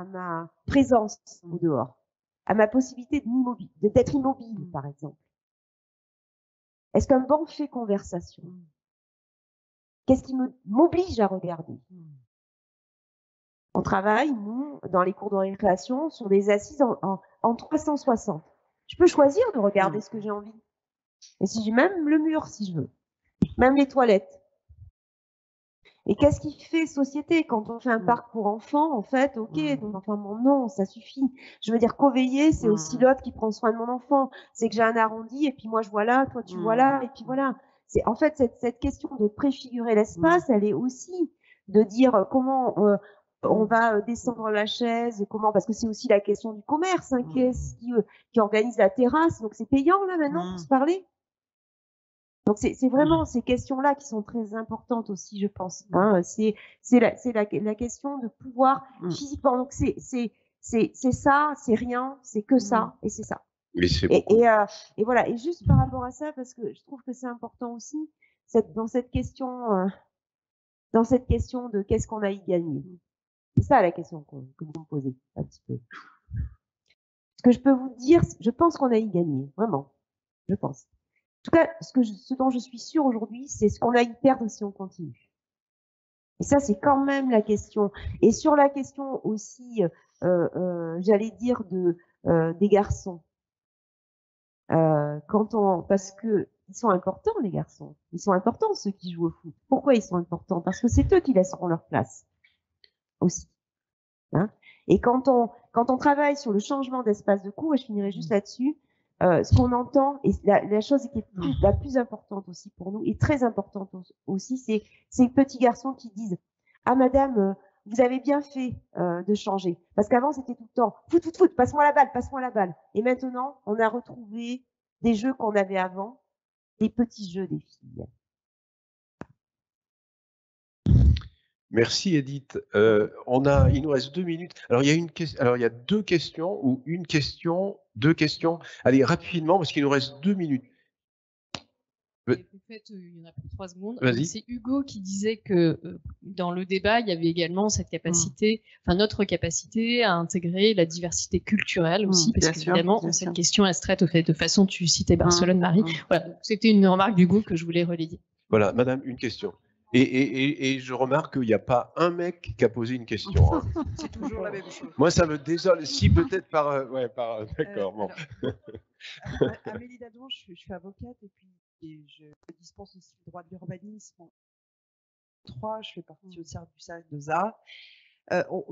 ma présence au dehors, à ma possibilité d'être immobile, par exemple? Est-ce qu'un banc fait conversation? Qu'est-ce qui m'oblige à regarder? On travaille, nous, dans les cours de récréation, sur des assises en 360. Je peux choisir de regarder ce que j'ai envie. Et si j'ai même le mur, si je veux. Même les toilettes. Et qu'est-ce qui fait société quand on fait un parc pour enfants, en fait, ok, donc enfin bon, non, ça suffit. Je veux dire, co-veiller, c'est aussi l'autre qui prend soin de mon enfant. C'est que j'ai un arrondi et puis moi je vois là, toi tu vois là, et puis voilà. C'est en fait cette question de préfigurer l'espace, elle est aussi de dire comment on va descendre la chaise, comment, parce que c'est aussi la question du commerce, hein, qui organise la terrasse, donc c'est payant là maintenant pour se parler. Donc c'est vraiment ces questions-là qui sont très importantes aussi, je pense. Hein. C'est la question de pouvoir physiquement. Donc c'est ça, c'est rien, c'est que ça et c'est ça. Et voilà. Et juste par rapport à ça, parce que je trouve que c'est important aussi dans cette question de qu'est-ce qu'on a y gagné. C'est ça la question que vous me posez un petit peu. Ce que je peux vous dire, je pense qu'on a y gagné, vraiment. Je pense. En tout cas, ce dont je suis sûre aujourd'hui, c'est ce qu'on a y perdre si on continue. Et ça, c'est quand même la question. Et sur la question aussi, j'allais dire des garçons, parce que ils sont importants les garçons, ils sont importants ceux qui jouent au foot. Pourquoi ils sont importants? Parce que c'est eux qui laisseront leur place aussi. Hein, et quand on travaille sur le changement d'espace de cours, et je finirai juste là-dessus. Ce qu'on entend, et la chose qui est la plus importante aussi pour nous, et très importante aussi, c'est ces petits garçons qui disent « Ah madame, vous avez bien fait de changer. » Parce qu'avant, c'était tout le temps « Foot, foot, foot, passe-moi la balle, passe-moi la balle. » Et maintenant, on a retrouvé des jeux qu'on avait avant, des petits jeux des filles. Merci Edith. Il nous reste 2 minutes. Alors il y a deux questions ou une question, 2 questions. Allez rapidement parce qu'il nous reste 2 minutes. En fait, il y en a pour 3 secondes. Vas-y. C'est Hugo qui disait que dans le débat, il y avait également cette capacité, notre capacité à intégrer la diversité culturelle aussi, parce qu'évidemment, cette question elle se traite au fait de façon, tu citais Barcelone, Marie. Voilà, c'était une remarque d'Hugo que je voulais relayer. Voilà, madame, une question. Et je remarque qu'il n'y a pas un mec qui a posé une question. Hein. C'est toujours la même chose. Moi, ça me désole. Si, peut-être d'accord. Bon. Amélie Dadon, je suis avocate et puis je dispense aussi le droit de l'urbanisme. 3, je fais partie du cercle de ZA.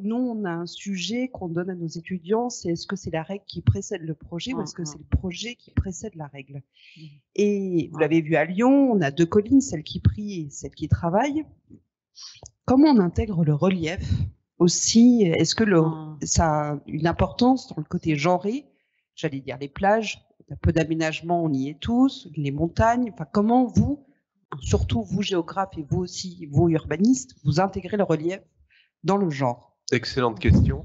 Nous, on a un sujet qu'on donne à nos étudiants, c'est est-ce que c'est la règle qui précède le projet ou est-ce que c'est le projet qui précède la règle? Et vous l'avez vu à Lyon, on a 2 collines, celle qui prie et celle qui travaille. Comment on intègre le relief aussi? Est-ce que ça a une importance dans le côté genré? J'allais dire les plages, un peu d'aménagement, on y est tous, les montagnes. Enfin, comment vous, surtout vous géographes et vous aussi, vous urbanistes, vous intégrez le relief dans le genre? Excellente question.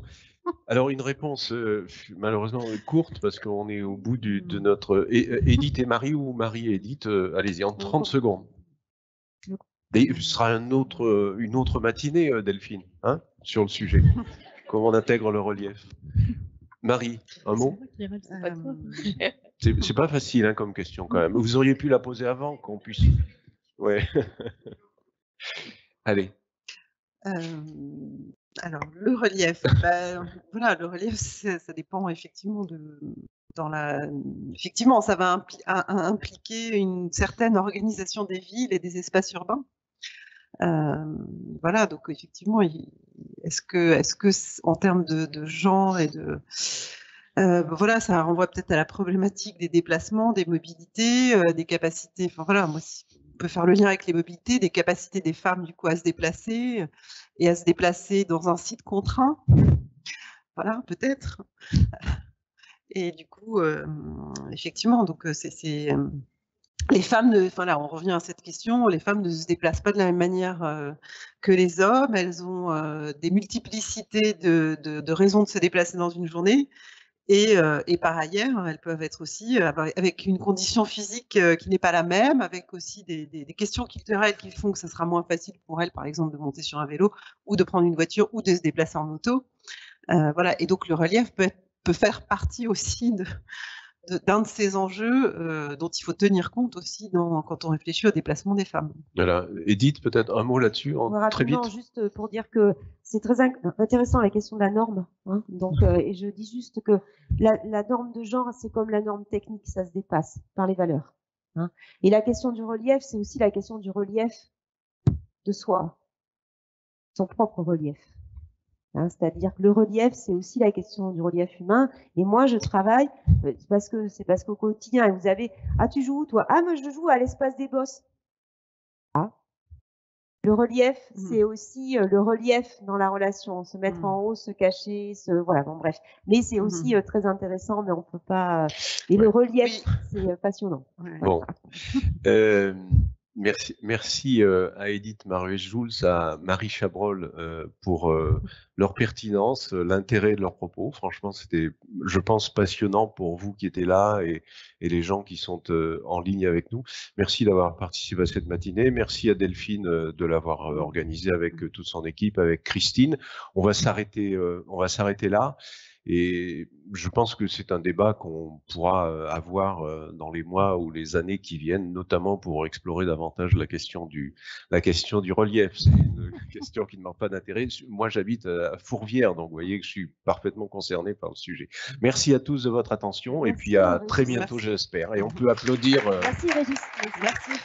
Alors, une réponse malheureusement courte parce qu'on est au bout de notre... Edith et Marie ou Marie et Edith, allez-y, en 30 secondes. Et ce sera une autre matinée, Delphine, hein, sur le sujet. Comment on intègre le relief. Marie, un mot? C'est pas facile hein, comme question quand même. Vous auriez pu la poser avant qu'on puisse... Ouais. Allez. Alors, le relief, voilà, le relief, ça dépend effectivement effectivement, ça va impliquer une certaine organisation des villes et des espaces urbains. Voilà, donc effectivement, est-ce que en termes de genre et voilà, ça renvoie peut-être à la problématique des déplacements, des mobilités, des capacités. Enfin voilà, moi, on peut faire le lien avec les mobilités, des capacités des femmes du coup à se déplacer et à se déplacer dans un site contraint. Voilà, peut-être. Et du coup, effectivement, donc les femmes, là, on revient à cette question, les femmes ne se déplacent pas de la même manière que les hommes. Elles ont des multiplicités de raisons de se déplacer dans une journée. Et par ailleurs, elles peuvent être aussi avec une condition physique qui n'est pas la même, avec aussi des questions culturelles qui font que ça sera moins facile pour elles, par exemple, de monter sur un vélo ou de prendre une voiture ou de se déplacer en moto. Voilà. Et donc, le relief peut faire partie aussi d'un de ces enjeux dont il faut tenir compte aussi quand on réfléchit au déplacement des femmes. Voilà. Edith, peut-être un mot là-dessus, très vite. Juste pour dire que c'est très intéressant la question de la norme. Hein. Donc, et je dis juste que la norme de genre, c'est comme la norme technique, ça se dépasse par les valeurs. Hein. Et la question du relief, c'est aussi la question du relief de soi, son propre relief. Hein, c'est-à-dire que le relief, c'est aussi la question du relief humain. Et moi, je travaille parce qu'au quotidien, vous avez, ah, tu joues où, toi? Ah, moi, je joue à l'espace des bosses. Ah. Le relief, c'est aussi le relief dans la relation, se mettre en haut, se cacher, voilà, bon, bref. Mais c'est aussi très intéressant, mais on peut pas. Et le relief, c'est passionnant. Bon. Merci à Edith Maruet-Jouls, à Marie Chabrol pour leur pertinence, l'intérêt de leurs propos. Franchement, c'était, je pense, passionnant pour vous qui étiez là et les gens qui sont en ligne avec nous. Merci d'avoir participé à cette matinée. Merci à Delphine de l'avoir organisée avec toute son équipe, avec Christine. On va s'arrêter là. Et je pense que c'est un débat qu'on pourra avoir dans les mois ou les années qui viennent, notamment pour explorer davantage la question du relief. C'est une question qui ne manque pas d'intérêt. Moi, j'habite à Fourvière, donc vous voyez que je suis parfaitement concerné par le sujet. Merci à tous de votre attention et puis à très bientôt, j'espère. Et on peut applaudir. Merci Régis. Merci.